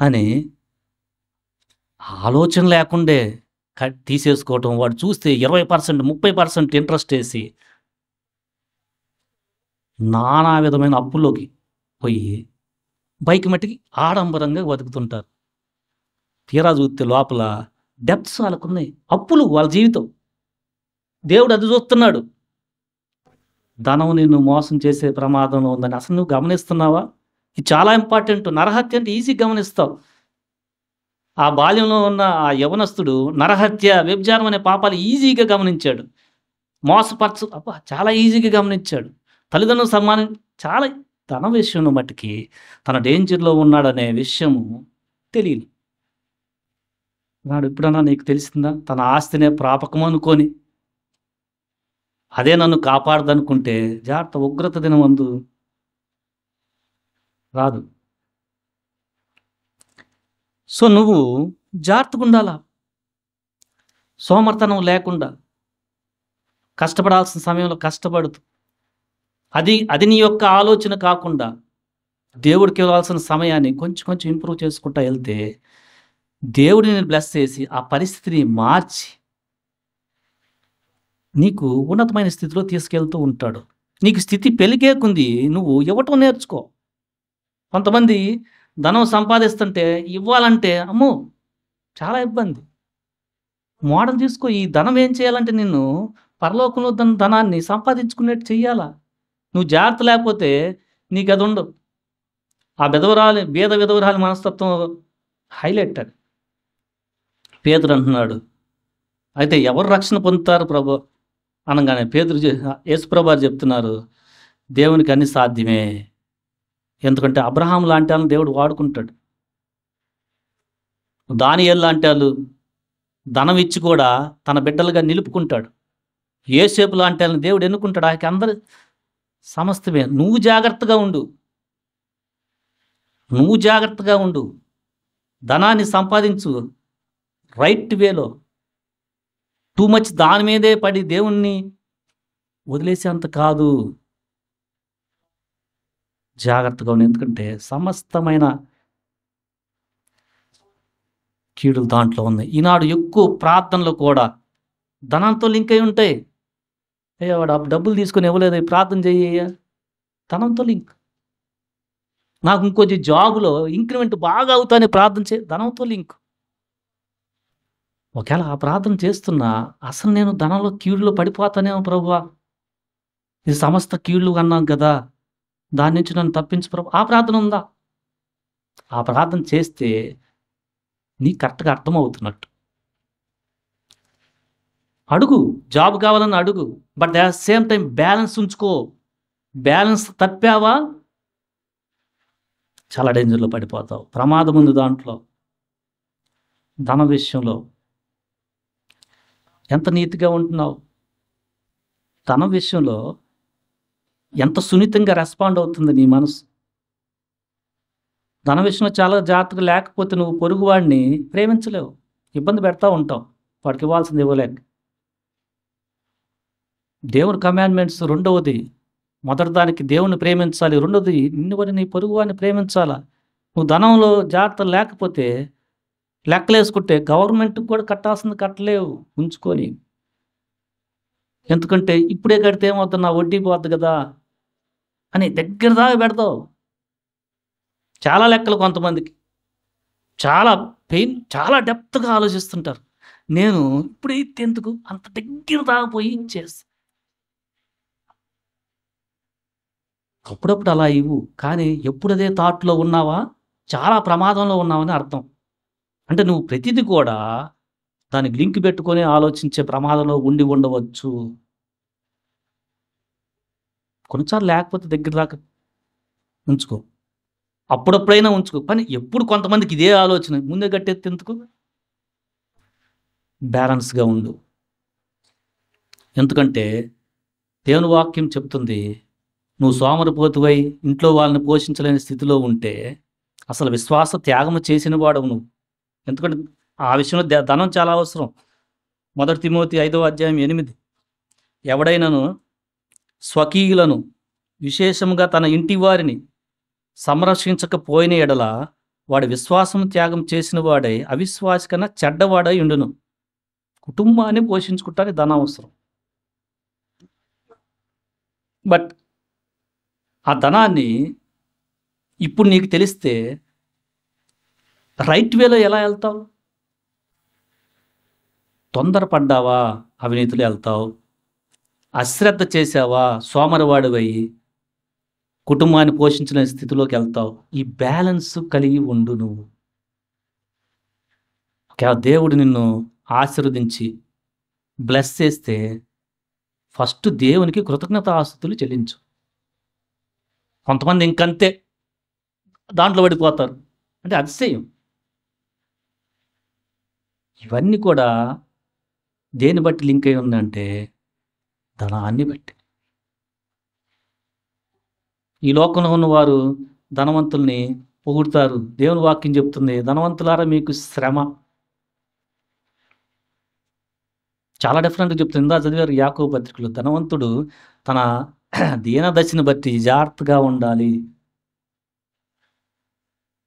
అని ఆలోచన లేకుండే తీసేసుకోవటం. వాడు చూస్తే 20%, 30% ఇంట్రెస్ట్ వేసి నానా విధమైన అప్పుల్లోకి పోయి బైక్ మట్టికి ఆడంబరంగా బతుకుతుంటారు. తీరా చూస్తే లోపల డెప్త్స్ వాళ్ళకున్నాయి. అప్పులు వాళ్ళ జీవితం. దేవుడు అది చూస్తున్నాడు. ధనం నిన్ను మోసం చేసే ప్రమాదంలో ఉందని అసలు నువ్వు గమనిస్తున్నావా? ఇది చాలా ఇంపార్టెంట్. నరహత్య అంటే ఈజీ గమనిస్తావు. ఆ బాల్యంలో ఉన్న ఆ యవనస్తుడు నరహత్య, వ్యభిచారం అనే పాపాలు ఈజీగా గమనించాడు. చాలా ఈజీగా గమనించాడు. తల్లిదండ్రులు సమ్మానం చాలా ధన విషయంలో మట్టుకి తన డేంజర్‌లో ఉన్నాడనే విషయము తెలియదు. వాడు ఎప్పుడన్నా నీకు తెలిసిందా? తన ఆస్తినే ప్రాపకం అనుకొని అదే నన్ను కాపాడదనుకుంటే జాగ్రత్త. ఉగ్రత దినమందు రాదు. సో నువ్వు జాగ్రత్తగా ఉండాలా. సోమర్తనం లేకుండా కష్టపడాల్సిన సమయంలో కష్టపడుతూ అది నీ యొక్క ఆలోచన కాకుండా దేవుడికి ఇవ్వాల్సిన సమయాన్ని కొంచెం కొంచెం ఇంప్రూవ్ చేసుకుంటా వెళ్తే దేవుడిని బ్లెస్ చేసి ఆ పరిస్థితిని మార్చి నీకు ఉన్నతమైన స్థితిలో తీసుకెళ్తూ ఉంటాడు. నీకు స్థితి పెరిగే కొంది నువ్వు ఇవ్వటం నేర్చుకో. కొంతమంది ధనం సంపాదిస్తుంటే ఇవ్వాలంటే అమ్మో చాలా ఇబ్బంది. మోడల్ తీసుకో. ఈ ధనం ఏం చేయాలంటే నిన్ను పరలోకంలో ధనాన్ని సంపాదించుకునేట్టు చెయ్యాలా. నువ్వు జాగ్రత్త లేకపోతే నీకది ఉండదు. ఆ బీద విధవరాలి మనస్తత్వం హైలైట్ అది. పేతురు అంటున్నాడు, అయితే ఎవరు రక్షణ పొందుతారు ప్రభు అనగానే యేసుప్రభు వారు చెప్తున్నారు, దేవునికి అన్ని సాధ్యమే. ఎందుకంటే అబ్రహాం లాంటి వాళ్ళని దేవుడు వాడుకుంటాడు. దానియేలు లాంటి వాళ్ళు ధనం ఇచ్చి కూడా తన బిడ్డలుగా నిలుపుకుంటాడు. యోసేపు లాంటి వాళ్ళని దేవుడు ఎన్నుకుంటాడు. ఆయనకి అందరు సమస్తమే. నువ్వు జాగ్రత్తగా ఉండు. ధనాన్ని సంపాదించు రైట్ వేలో. టూ మచ్ దాని మీదే పడి దేవుణ్ణి వదిలేసేంత కాదు. జాగ్రత్తగా ఉండు. ఎందుకంటే సమస్తమైన కీడులు దాంట్లో ఉన్నాయి. ఈనాడు ఎక్కువ ప్రార్థనలు కూడా ధనంతో లింక్ అయి ఉంటాయి. వాడు డబ్బులు తీసుకొని ఇవ్వలేదు, ప్రార్థన చెయ్య, ధనంతో లింక్. నాకు ఇంకొంచెం జాబులో ఇంక్రిమెంట్ బాగా అవుతానే ప్రార్థన ధనంతో లింక్. ఒకవేళ ఆ ప్రార్థన చేస్తున్నా అసలు నేను ధనంలో కీడులో పడిపోతానేమో ప్రభువా, ఇది సమస్త కీళ్ళు అన్నాం కదా, దాని నుంచి నన్ను తప్పించు ప్రభు. ఆ ప్రార్థన ఉందా? ఆ ప్రార్థన చేస్తే నీ కరెక్ట్గా అర్థమవుతున్నట్టు. అడుగు, జాబ్ కావాలని అడుగు, but at the same time balance ఉంచుకో. బ్యాలెన్స్ తప్పావా చాలా డేంజర్లో పడిపోతావు. ప్రమాదం ఉంది దాంట్లో. ధన విషయంలో ఎంత నీతిగా ఉంటున్నావు? ధన విషయంలో ఎంత సున్నితంగా రెస్పాండ్ అవుతుంది నీ మనసు? ధన విషయంలో చాలా జాగ్రత్తగా లేకపోతే నువ్వు పొరుగువాడిని ప్రేమించలేవు, ఇబ్బంది పెడతా ఉంటావు, వాడికి ఇవ్వాల్సింది ఇవ్వలేక. దేవుని కమాండ్మెంట్స్ రెండవది, మొదటి దానికి దేవుని ప్రేమించాలి, రెండవది నిన్ను కూడా నీ పొరుగువాడిని ప్రేమించాలా. నువ్వు ధనంలో జాగ్రత్త లేకపోతే లెక్కలేసుకుంటే గవర్నమెంట్కి కూడా కట్టాల్సింది కట్టలేవు ఉంచుకొని. ఎందుకంటే ఇప్పుడే కడితే ఏమవుతుంది, నా వడ్డీ పోద్ది కదా అని దగ్గర దాకా పెడతావు. చాలా లెక్కలు కొంతమందికి చాలా పెయిన్, చాలా డెప్త్గా ఆలోచిస్తుంటారు. నేను ఇప్పుడైతే ఎందుకు అంత దగ్గర దాకా పోయి చేస్తా. అప్పుడప్పుడు అలా ఇవ్వు, కానీ ఎప్పుడు అదే థాట్లో ఉన్నావా చాలా ప్రమాదంలో ఉన్నావని అర్థం. అంటే నువ్వు ప్రతిదీ కూడా దానికి లింక్ పెట్టుకొని ఆలోచించే ప్రమాదంలో ఉండవచ్చు. కొన్నిసార్లు లేకపోతే దగ్గర దాకా ఉంచుకో, అప్పుడప్పుడైనా ఉంచుకో. కానీ ఎప్పుడు కొంతమందికి ఇదే ఆలోచన, ముందే కట్టేస్తే ఎందుకు? బ్యాలెన్స్గా ఉండు. ఎందుకంటే దేవుని వాక్యం చెప్తుంది, నువ్వు సోమరిపోతువై ఇంట్లో వాళ్ళని పోషించలేని స్థితిలో ఉంటే అసలు విశ్వాస త్యాగము చేసిన వాడవు నువ్వు. ఎందుకంటే ఆ విషయంలో ధనం చాలా అవసరం. 1 తిమోతి 5:8, ఎవడైనాను స్వకీయులను విశేషంగా తన ఇంటి వారిని సంరక్షించకపోయిన ఎడల వాడి విశ్వాసం త్యాగం చేసిన వాడై అవిశ్వాసి కన్నా చెడ్డవాడై ఉండును. కుటుంబాన్ని పోషించుకుంటానికి ధనం అవసరం. బట్ ఆ ధనాన్ని ఇప్పుడు నీకు తెలిస్తే రైట్ వేలో ఎలా వెళ్తావు? తొందరపడ్డావా అవినీతిలో వెళ్తావు. అశ్రద్ధ చేసావా సోమరివాడివై కుటుంబాన్ని పోషించిన స్థితిలోకి వెళ్తావు. ఈ బ్యాలెన్స్ కలిగి ఉండు నువ్వు. దేవుడు నిన్ను ఆశీర్వదించి బ్లెస్ చేస్తే ఫస్ట్ దేవునికి కృతజ్ఞతాస్తుతులు చెల్లించు. కొంతమంది ఇంకంతే దాంట్లో పడిపోతారు, అంటే అతిశయం. ఇవన్నీ కూడా దేని బట్టి లింక్ అయి ఉందంటే ధనాన్ని బట్టి. ఈ లోకంలో ఉన్నవారు ధనవంతుల్ని పొగుడుతారు. దేవుని వాక్యం చెప్తుంది, ధనవంతులారా మీకు శ్రమ. చాలా డిఫరెంట్గా చెప్తుంది. ఇందా చదివారు యాకోబు పత్రికలో, ధనవంతుడు తన దీనదశని బట్టి జాగ్రత్తగా ఉండాలి.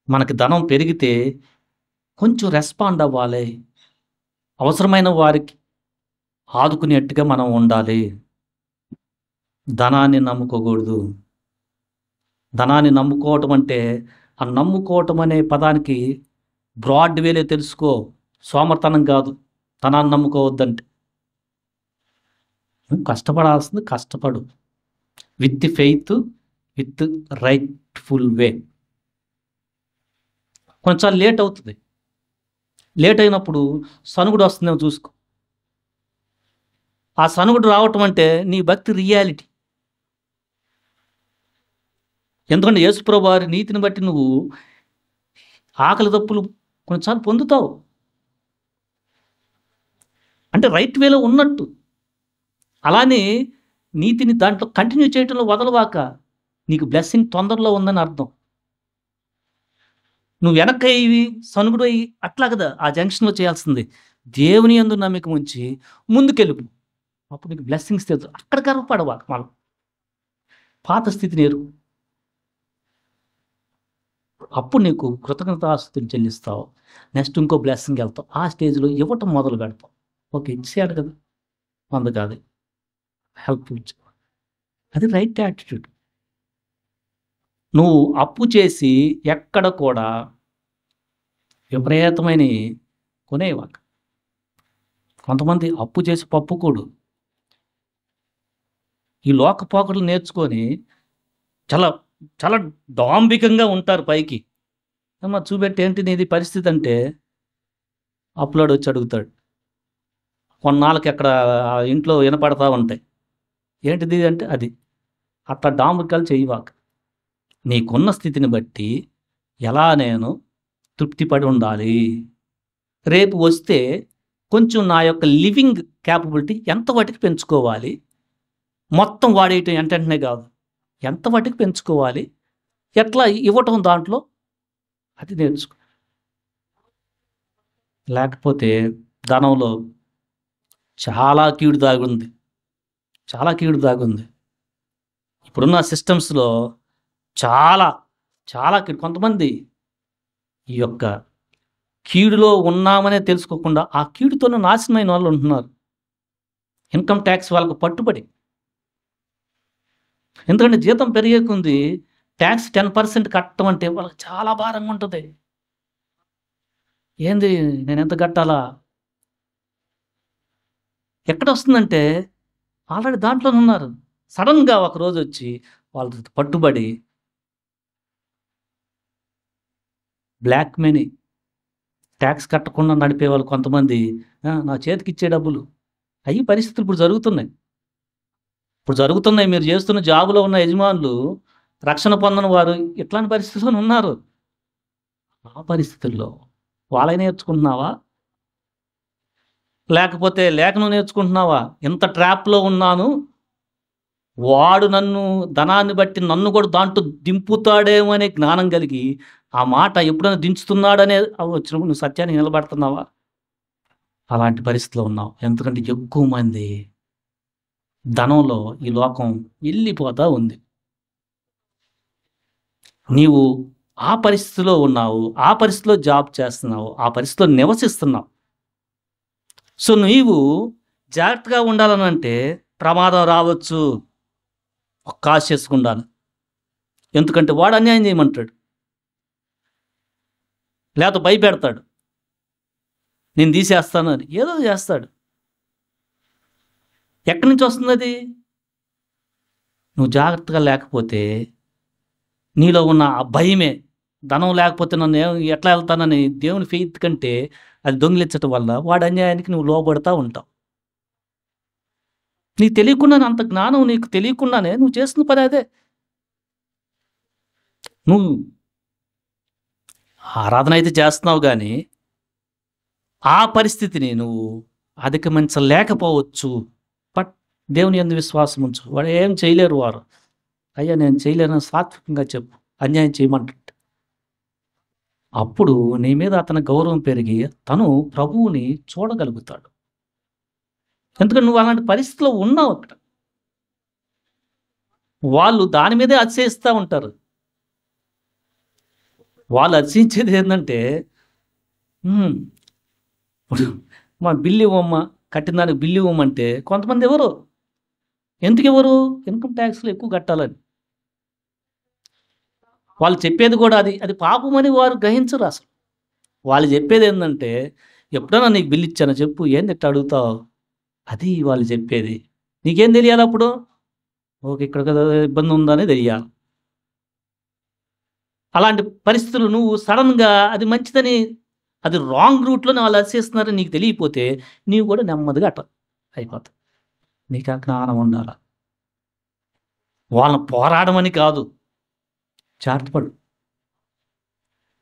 మనకి ధనం పెరిగితే కొంచెం రెస్పాండ్ అవ్వాలి, అవసరమైన వారికి ఆదుకునేట్టుగా మనం ఉండాలి. ధనాన్ని నమ్ముకోకూడదు. ధనాన్ని నమ్ముకోవటం అంటే, ఆ నమ్ముకోవటం అనే పదానికి బ్రాడ్ వేలే తెలుసుకో, సోమర్తనం కాదు. తనాన్ని నమ్ముకోవద్దంటే. నువ్వు కష్టపడాల్సింది కష్టపడు. విత్ ఫెయిత్, విత్ రైట్‌ఫుల్ వే. కొంచెం లేట్ అవుతది. లేట్ అయినప్పుడు సనుగుడు వస్తుందేమో చూసుకో. ఆ సనుగుడు రావటం అంటే నీ భక్తి రియాలిటీ. ఎందుకంటే యేసుప్రభు వారి నీతిని బట్టి నువ్వు ఆకలి దప్పులు కొన్నిసార్లు పొందుతావు. అంటే రైట్ వేలో ఉన్నట్టు. అలానే నీతిని దాంట్లో కంటిన్యూ చేయటంలో వదలవాక. నీకు బ్లెస్సింగ్ తొందరలో ఉందని అర్థం. నువ్వు వెనక్కయ్యి సనుగుడయ్యి అట్లా కదా ఆ జంక్షన్‌లో చేయాల్సింది. దేవుని యందు నమ్మకం ఉంచి ముందుకెళ్ళు. అప్పుడు నీకు బ్లెస్సింగ్స్ తెలుసు. అక్కడ గర్వపడవాక మనం. పాత స్థితిని ఎరుగు. అప్పుడు నీకు కృతజ్ఞతాస్తుతులు చెల్లిస్తావు. నెక్స్ట్ ఇంకో బ్లెస్సింగ్‌కి వెళ్తావు. ఆ స్టేజ్‌లో ఇవ్వటం మొదలు పెడతావు. ఓకే. ఇచ్చేసాడు కదా! 100 కాదు. హెల్ప్ ఇచ్చు. అది రైట్ యాటిట్యూడ్. నువ్వు అప్పు చేసి ఎక్కడ కూడా విపరీతమైనయి కొనేయవాక. కొంతమంది అప్పు చేసి పప్పుకూడు. ఈ లోక పోకడలు నేర్చుకొని చాలా చాలా డాంబికంగా ఉంటారు పైకి. అమ్మ చూపెట్టి ఏంటి నీది పరిస్థితి అంటే అప్పులోడు వచ్చి అడుగుతాడు. కొన్నాళ్ళకి అక్కడ ఆ ఇంట్లో వినపడతా ఉంటాయి. ఏంటిది అంటే అది. అట్లా డాంబికాలు చేయవాక. నీకున్న స్థితిని బట్టి ఎలా నేను తృప్తిపడి ఉండాలి. రేపు వస్తే కొంచెం నా యొక్క లివింగ్ క్యాపబిలిటీ ఎంత వాటికి పెంచుకోవాలి. మొత్తం వాడేయటం వెంటనే కాదు. ఎంత వాటికి పెంచుకోవాలి. ఎట్లా ఇవ్వటం దాంట్లో అది నేర్చుకో. లేకపోతే ధనంలో చాలా కీడు దాగుంది. చాలా కీడు దాగుంది. ఇప్పుడున్న సిస్టమ్స్‌లో చాలా, చాలా కీడు. కొంతమంది ఈ యొక్క కీడులో ఉన్నామనే తెలుసుకోకుండా ఆ కీడుతోనే నాశనమైన వాళ్ళు ఉంటున్నారు. ఇన్‌కమ్ ట్యాక్స్ వాళ్ళకు పట్టుబడి. ఎందుకంటే జీతం పెరిగే కొంది ట్యాక్స్ 10% కట్టడం అంటే వాళ్ళకి చాలా భారంగా ఉంటది. ఏంది నేనెంత కట్టాలా? ఎక్కడొస్తుందంటే ఆల్రెడీ దాంట్లోనే ఉన్నారు. సడెన్‌గా ఒకరోజొచ్చి వాళ్ళతో పట్టుబడి బ్లాక్ మనీ ట్యాక్స్ కట్టకుండా నడిపేవాళ్ళు కొంతమంది నా చేతికిచ్చే డబ్బులు. అయ్యి పరిస్థితులు ఇప్పుడు జరుగుతున్నాయి. మీరు చేస్తున్న జాబ్‌లో ఉన్న యజమానులు రక్షణ పొందని వారు ఇట్లాంటి పరిస్థితుల్లోనే ఉన్నారు. ఆ పరిస్థితుల్లో వాళ్ళయి నేర్చుకుంటున్నావా? లేకపోతే లేఖనం నేర్చుకుంటున్నావా? ఇంత ట్రాప్‌లో ఉన్నాను. వాడు నన్ను ధనాన్ని బట్టి నన్ను కూడా దాంట్లో దింపుతాడేమో అనే జ్ఞానం కలిగి, ఆ మాట ఎప్పుడైనా దించుతున్నాడనే వచ్చినప్పుడు నువ్వు సత్యానికి నిలబడుతున్నావా? అలాంటి పరిస్థితిలో ఉన్నావు. ఎందుకంటే ఎక్కువ మంది ధనంలో ఈ లోకం ఎళ్ళిపోతా ఉంది. నీవు ఆ పరిస్థితిలో ఉన్నావు. ఆ పరిస్థితిలో జాబ్ చేస్తున్నావు. ఆ పరిస్థితిలో నివసిస్తున్నావు. సో, నీవు జాగ్రత్తగా ఉండాలనంటే ప్రమాదం రావచ్చు. కాషియస్‌గా ఉండాలి. ఎందుకంటే వాడు అన్యాయం చేయమంటాడు. లేకపోతే భయపెడతాడు. నేను తీసేస్తానని. ఏదో చేస్తాడు. ఎక్కడి నుంచి వస్తుందది? నువ్వు జాగ్రత్తగా లేకపోతే నీలో ఉన్న ఆ భయమే. ధనం లేకపోతే నన్ను ఎట్లా వెళ్తానని దేవుని ఫెయిత్ కంటే అది దొంగిలించటం వల్ల వాడి అన్యాయానికి నువ్వు లోబడతా ఉంటావు. నీకు తెలియకుండానే అంత జ్ఞానం నీకు తెలియకుండానే నువ్వు చేస్తున్న పని అదే. నువ్వు ఆరాధన అయితే చేస్తున్నావు గానీ, ఆ పరిస్థితిని నువ్వు అధిగమించలేకపోవచ్చు. బట్ దేవుని యందు విశ్వాసం ఉంచు. వాడు ఏం చేయలేరు వారు. అయ్యా నేను చేయలేనని సాత్వికంగా చెప్పు. అన్యాయం చేయమంటాడు. అప్పుడు నీ మీద అతని గౌరవం పెరిగి తను ప్రభువుని చూడగలుగుతాడు. ఎందుకంటే నువ్వు అలాంటి పరిస్థితిలో ఉన్నావు అక్కడ. వాళ్ళు దాని మీదే అతిశయిస్తా ఉంటారు. వాళ్ళు అతిశయించేది ఏందంటే ఇప్పుడు మా బిల్లు ఇవ్వమ్మా, కట్టిన దానికి బిల్లు ఇవ్వమంటే కొంతమంది ఎవరు? ఎందుకు ఇవ్వరు? ఇన్‌కమ్ ట్యాక్స్‌లో ఎక్కువ కట్టాలని. వాళ్ళు చెప్పేది కూడా అది పాపమని వారు గ్రహించరు అసలు. వాళ్ళు చెప్పేది ఏందంటే ఎప్పుడైనా నీకు బిల్లు ఇచ్చానో చెప్పు, ఏంది ఇట్ట అడుగుతావు? అది వాళ్ళు చెప్పేది. నీకేం తెలియాలి అప్పుడు? ఓకే, ఇక్కడ కదా ఇబ్బంది ఉందని తెలియాలి. అలాంటి పరిస్థితులు నువ్వు సడన్‌గా అది మంచిదని, అది రాంగ్ రూట్‌లోనే వాళ్ళు అరిచేస్తున్నారని నీకు తెలియకపోతే, నీవు కూడా నెమ్మదిగా అట్లా అయిపోతావు. నీకు ఆ జ్ఞానం ఉండాల. వాళ్ళని పోరాడమని కాదు, జాగ్రత్తపడు.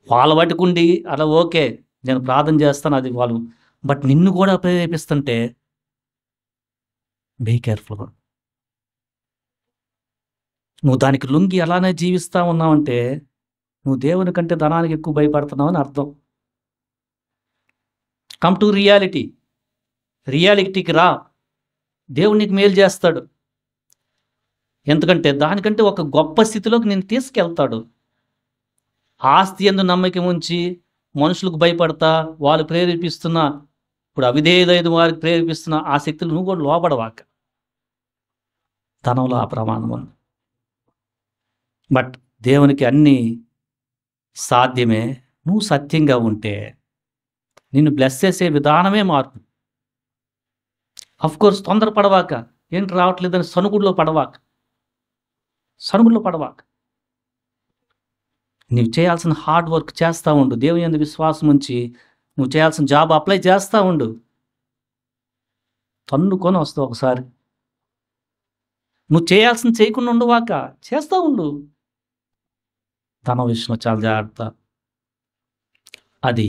వాళ్ళ పట్టుకుండి అలా ఓకే, నేను ప్రార్థన చేస్తాను, అది వాళ్ళు. బట్ నిన్ను కూడా ప్రేరేపిస్తుంటే బీ కేర్‌ఫుల్‌గా. నువ్వు దానికి లొంగి అలానే జీవిస్తా ఉన్నావంటే, నువ్వు దేవుని కంటే ధనానికి ఎక్కువ భయపడుతున్నావని అర్థం. Come to reality. రియాలిటీకి రా. దేవుడు నీకు మేలు చేస్తాడు. ఎందుకంటే దానికంటే ఒక గొప్ప స్థితిలోకి నిన్ను తీసుకెళ్తాడు. ఆస్తి యందు నమ్మకం ఉంచి మనుషులకు భయపడతా, వాళ్ళు ప్రేరేపిస్తున్న, ఇప్పుడు అవిధేయులైన వారికి ప్రేరేపిస్తున్న ఆ శక్తులు నువ్వు కూడా లోబడవాక. ధనంలో ఆ ప్రమాదం ఉంది. బట్ దేవునికి అన్నీ సాధ్యమే. నువ్వు సత్యంగా ఉంటే నిన్ను బ్లెస్ చేసే విధానమే మార్పు. అఫ్కోర్స్ తొందరపడవాక, ఏంటి రావట్లేదని సనుగుడిలో పడవాక. నువ్వు చేయాల్సిన హార్డ్ వర్క్ చేస్తూ ఉండు. దేవుని యందు విశ్వాసం ఉంచి నువ్వు చేయాల్సిన జాబ్ అప్లై చేస్తూ ఉండు. తన్నుకొని వస్తావు ఒకసారి. నువ్వు చేయాల్సింది చేయకుండా ఉండవాక, చేస్తూ ఉండు. ధనం విషయంలో చాలా జాగ్రత్త. అది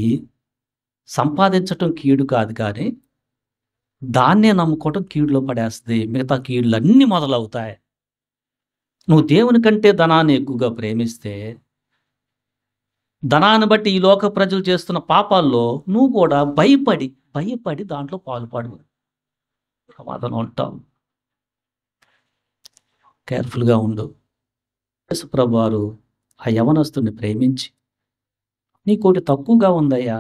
సంపాదించటం కీడు కాదు, కానీ దాన్నే నమ్ముకోవటం కీడులో పడేస్తుంది. మిగతా కీడులన్నీ మొదలవుతాయి. నువ్వు దేవుని కంటే ధనాన్ని ఎక్కువగా ప్రేమిస్తే, ధనాన్ని బట్టి ఈ లోక ప్రజలు చేస్తున్న పాపాల్లో నువ్వు కూడా భయపడి దాంట్లో పాల్పడు, ప్రమాదంలో ఉంటావు. కేర్ఫుల్గా ఉండు. యేసుప్రభు వారు ఆ యవనస్తుని ప్రేమించి, నీకోటి తక్కువగా ఉందయ్యా,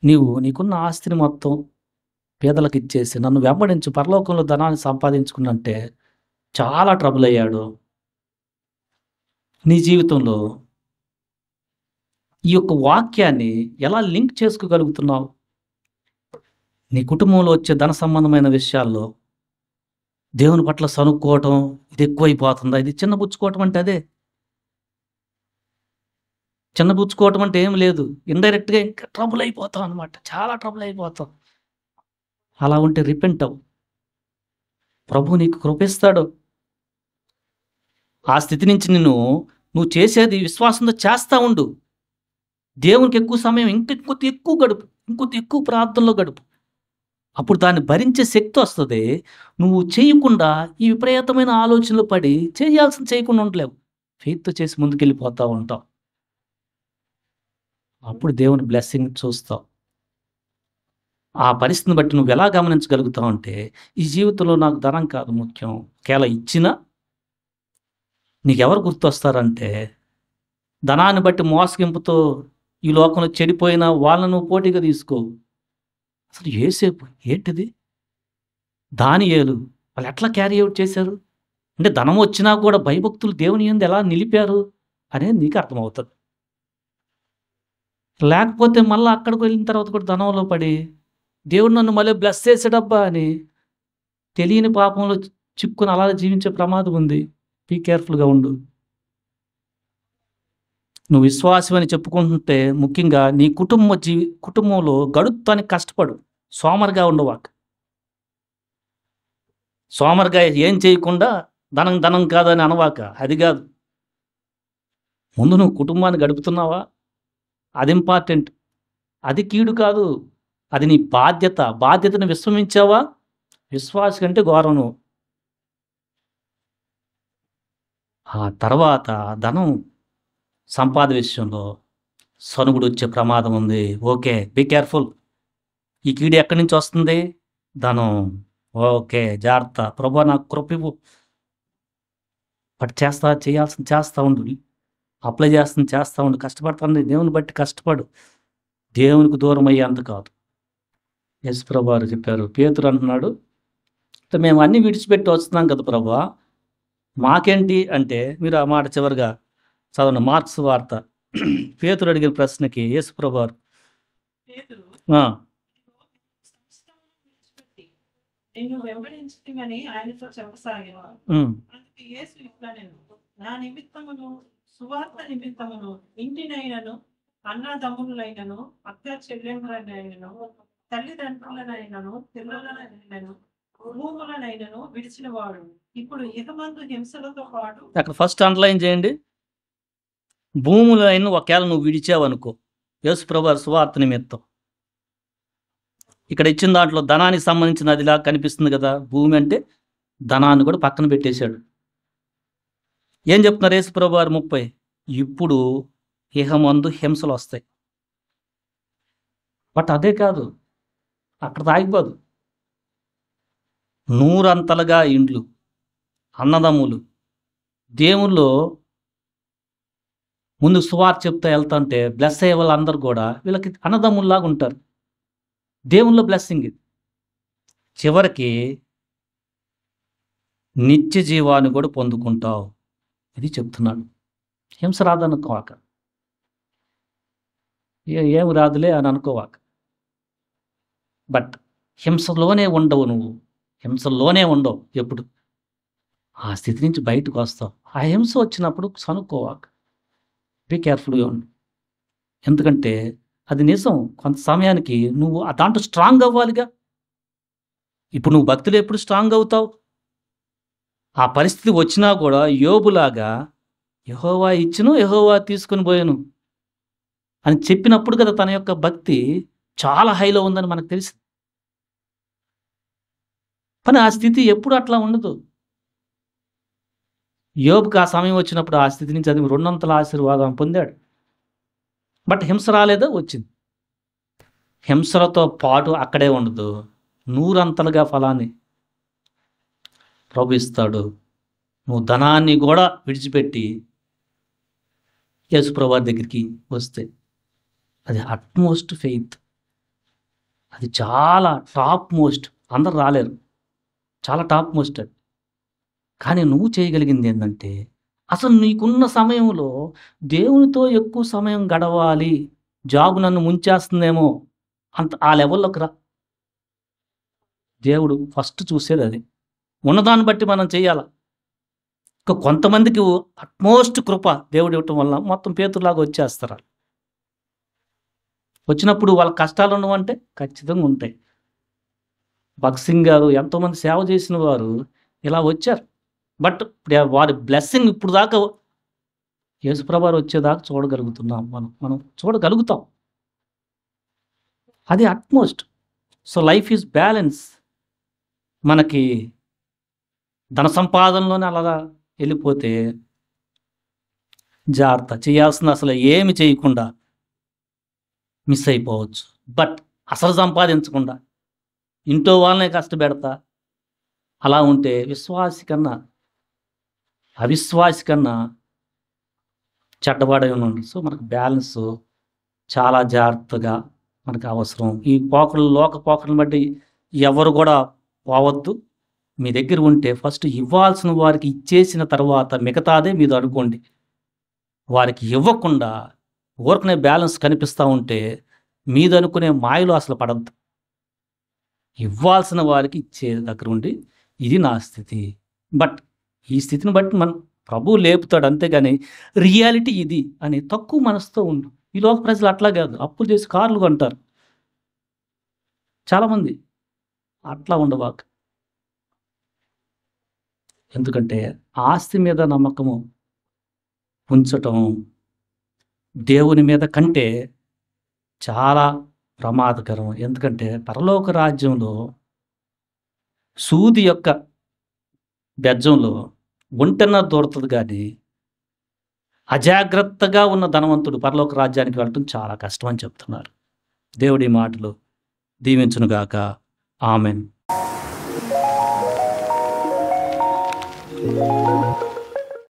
నీకున్న ఆస్తిని మొత్తం పేదలకు ఇచ్చేసి నన్ను వెంబడించు, పరలోకంలో ధనాన్ని సంపాదించుకున్నంటే చాలా ట్రబుల్ అయ్యాడు. నీ జీవితంలో ఈ యొక్క వాక్యాన్ని ఎలా లింక్ చేసుకోగలుగుతున్నావు? నీ కుటుంబంలో వచ్చే ధన సంబంధమైన విషయాల్లో దేవుని పట్ల సనుక్కోవటం ఇది ఎక్కువైపోతుందా? ఇది చిన్నబుచ్చుకోవటం అంటే అదే. చిన్నబుచ్చుకోవటం అంటే ఏం లేదు, ఇండైరెక్ట్గా ఇంకా ట్రబుల్ అయిపోతాం అనమాట. చాలా ట్రబుల్ అయిపోతాం. అలా ఉంటే రిపెంట్ అవ్వు. ప్రభు నీకు కృపిస్తాడు. ఆ స్థితి నుంచి నువ్వు చేసేది విశ్వాసంతో చేస్తూ ఉండు. దేవునికి ఎక్కువ సమయం ఇంకొంత ఎక్కువ గడుపు, ఇంకొంత ఎక్కువ ప్రార్థనలో గడుపు. అప్పుడు దాన్ని భరించే శక్తి వస్తుంది. నువ్వు చేయకుండా ఈ విపరీతమైన ఆలోచనలు పడి చేయాల్సింది చేయకుండా ఉండలేవు. ఫెయిత్తో చేసి ముందుకెళ్ళిపోతూ ఉంటావు. అప్పుడు దేవుని బ్లెస్సింగ్ చూస్తావు. ఆ పరిస్థితిని బట్టి నువ్వు ఎలా గమనించగలుగుతావు అంటే, ఈ జీవితంలో నాకు ధనం కాదు ముఖ్యం. ఒకవేళ ఇచ్చినా నీకెవరు గుర్తొస్తారంటే, ధనాన్ని బట్టి మోసగింపుతో ఈ లోకంలో చెడిపోయిన వాళ్ళను నువ్వు పోటీగా తీసుకో. అసలు యోసేపు ఏంటిది, దానియేలు వాళ్ళు ఎట్లా క్యారీ అవుట్ చేశారు అంటే, ధనం వచ్చినా కూడా భయభక్తులు దేవుని యందు ఎలా నిలిపారు అనేది నీకు అర్థమవుతుంది. లేకపోతే మళ్ళీ అక్కడికి వెళ్ళిన తర్వాత కూడా ధనంలో పడి, దేవుడు నన్ను మళ్ళీ బ్లెస్ చేసాడబ్బా అని తెలియని పాపంలో చిక్కుని అలా జీవించే ప్రమాదం ఉంది. బీ కేర్ఫుల్గా ఉండు. నువ్వు విశ్వాసం అని చెప్పుకుంటుంటే ముఖ్యంగా నీ కుటుంబంలో గడుపుతానికి కష్టపడు. సోమరిగా ఉండవాక. సోమరిగా ఏం చేయకుండా ధనం కాదని అనవాక. అది కాదు. ముందు నువ్వు కుటుంబాన్ని గడుపుతున్నావా, అది ఇంపార్టెంట్. అది కీడు కాదు, అది నీ బాధ్యత. బాధ్యతను విస్మరించావా, విశ్వాసం కంటే ఘోరం నువ్వు. ఆ తర్వాత ధనం సంపాద విషయంలో సనుగుడు వచ్చే ప్రమాదం ఉంది. Okay, be careful. ఈ కీడు ఎక్కడి నుంచి వస్తుంది? ధనం. ఓకే, జాగ్రత్త. ప్రభువా నాకు కృపివ్వు. బట్ చేయాల్సింది చేస్తూ ఉండు. అప్లై చేస్తూ ఉండు. కష్టపడుతుంది దేవుని బట్టి కష్టపడు. దేవునికి దూరం అయ్యేంత కాదు. యేసు ప్రభు వారు చెప్పారు. పేతురు అంటున్నాడు, మేము అన్నీ విడిచిపెట్టి వస్తున్నాం కదా ప్రభువా, మాకేంటి అంటే, మీరు ఆ మాట చివరిగా చదవండి. మార్క్స్ వార్త. పేతురు అడిగిన ప్రశ్నకి యేసు ప్రభు వారు, పేతురు ఆ, సమస్తమును విడిచిపెట్టి నిన్ను వెంబడించుమని ఆయనతో చెప్పసాగాను. ఉమ్, అందుకు యేసు ఇట్లా నేను నా నిమిత్తమును సువార్త నిమిత్తమును ఇంటినైనను అన్నదమ్ములైనను అక్క చెల్లెములనైనను తల్లిదండ్రులనైనను పిల్లలనైనను భూములనైనను విడిచిన వాడు ఇప్పుడు ఇహమందు హింసలతో పాటు అక్కడ ఫస్ట్ అండర్లైన్ చేయండి. భూములైన ఒకవేళ నువ్వు విడిచావనుకో యేసుప్రభు వారి సువార్త నిమిత్తం, ఇక్కడ ఇచ్చిన దాంట్లో ధనానికి సంబంధించిన అదిలా కనిపిస్తుంది కదా. భూమి అంటే ధనాన్ని కూడా పక్కన పెట్టేశాడు. ఏం చెప్తున్నారు యేసుప్రభు వారు 30? ఇప్పుడు ఇహమందు హింసలు వస్తాయి. బట్ అదే కాదు, అక్కడ ఆగిపోదు. నూరంతలుగా ఇండ్లు, అన్నదమ్ములు, దేవుళ్ళు ముందు సువార్త చెప్తా వెళ్తుంటే బ్లెస్ అయ్యే వాళ్ళందరూ కూడా వీళ్ళకి అన్నదమ్ముల్లాగా ఉంటారు. దేవుళ్ళ బ్లెస్సింగ్ ఇది. చివరికి నిత్య జీవాన్ని కూడా పొందుకుంటావు. ఇది చెప్తున్నాడు. హింస రాదనుకోవాక, ఏమి రాదులే అని అనుకోవాక. బట్ హింసలోనే ఉండవు, నువ్వు హింసలోనే ఉండవు. ఎప్పుడు ఆ స్థితి నుంచి బయటకు వస్తావు. ఆ హింస వచ్చినప్పుడు సనుక్కోవాక, బీ కేర్ఫుల్గా ఉండు. ఎందుకంటే అది నిజం. కొంత సమయానికి నువ్వు దాంట్లో స్ట్రాంగ్ అవ్వాలిగా. ఇప్పుడు నువ్వు భక్తులు ఎప్పుడు స్ట్రాంగ్ అవుతావు? ఆ పరిస్థితి వచ్చినా కూడా యోబులాగా యెహోవా ఇచ్చును యెహోవా తీసుకుని పోయాను అని చెప్పినప్పుడు కదా తన యొక్క భక్తి చాలా హైలో ఉందని మనకు తెలుసు. కానీ ఆ స్థితి ఎప్పుడు అట్లా ఉండదు. యోబుకి ఆ సమయం వచ్చినప్పుడు ఆ స్థితి నుంచి అది 200 ఆశీర్వాదం పొందాడు. బట్ హింస రాలేదా? వచ్చింది. హింసలతో పాటు అక్కడే ఉండదు, 100 ఫలాన్ని ప్రభు ఇస్తాడు. నువ్వు ధనాన్ని కూడా విడిచిపెట్టి యేసుప్రభు వారి దగ్గరికి వస్తే అది అట్మోస్ట్ ఫెయిత్. అది చాలా టాప్ మోస్ట్. అందరు రాలేరు, చాలా టాప్ మోస్ట్ అది. కానీ నువ్వు చేయగలిగింది ఏంటంటే అసలు నీకున్న సమయంలో దేవునితో ఎక్కువ సమయం గడవాలి. జాబు నన్ను ముంచేస్తుందేమో అంత ఆ లెవెల్లోకి రా. దేవుడు ఫస్ట్ చూసేది అది. ఉన్నదాన్ని బట్టి మనం చేయాల. ఇంకా కొంతమందికి అట్మోస్ట్ కృప దేవుడు ఇవ్వటం వల్ల మొత్తం పేతురులాగా వచ్చేస్తారు. వచ్చినప్పుడు వాళ్ళ కష్టాలు ఉండవంటే ఖచ్చితంగా ఉంటాయి. భగత్ సింగ్ గారు ఎంతోమంది సేవ చేసిన వారు ఇలా వచ్చారు. బట్ వారి బ్లెస్సింగ్ ఇప్పుడు దాకా యేసుప్రభు వారు వచ్చేదాకా చూడగలుగుతున్నాం. మనం చూడగలుగుతాం. అది utmost. So life is balance. మనకి ధన సంపాదనలోనే అలాగా వెళ్ళిపోతే జాగ్రత్త. చేయాల్సిన అసలు ఏమి చేయకుండా మిస్ అయిపోవచ్చు. బట్ అసలు సంపాదించకుండా ఇంట్లో వాళ్ళనే కష్టపెడతా అలా ఉంటే విశ్వాసి కన్నా అవిశ్వాసి కన్నా చెడ్డవాడై ఉన్నాడు. సో మనకు బ్యాలెన్స్ చాలా జాగ్రత్తగా మనకు అవసరం. ఈ లోక పోకలను బట్టి ఎవరు కూడా పోవద్దు. మీ దగ్గర ఉంటే ఫస్ట్ ఇవ్వాల్సిన వారికి ఇచ్చేసిన తర్వాత మిగతాదే మీరు అనుకోండి. వారికి ఇవ్వకుండా ఊరకనే బ్యాలెన్స్ కనిపిస్తూ ఉంటే మీద అనుకునే మాయలో అసలు పడద్దు. ఇవ్వాల్సిన వారికి ఇచ్చే దగ్గర ఉండి ఇది నా స్థితి. బట్ ఈ స్థితిని బట్టి మనం ప్రభువు లేపుతాడు. అంతేగాని రియాలిటీ ఇది అని తక్కువ మనసుతో ఉండు. ఈ లోక ప్రజలు అట్లా కాదు, అప్పులు చేసి కార్లు కొంటారు చాలామంది. అట్లా ఉండవాక. ఎందుకంటే ఆస్తి మీద నమ్మకము ఉంచటం దేవుని మీద కంటే చాలా ప్రమాదకరం. ఎందుకంటే పరలోక రాజ్యంలో సూది యొక్క బెజ్జంలో ఒంటెన్న దూరతుంది, కానీ అజాగ్రత్తగా ఉన్న ధనవంతుడు పరలోక రాజ్యానికి వెళ్ళటం చాలా కష్టం అని చెప్తున్నారు. దేవుడి మాటలు దీవించునుగాక. ఆమెన్.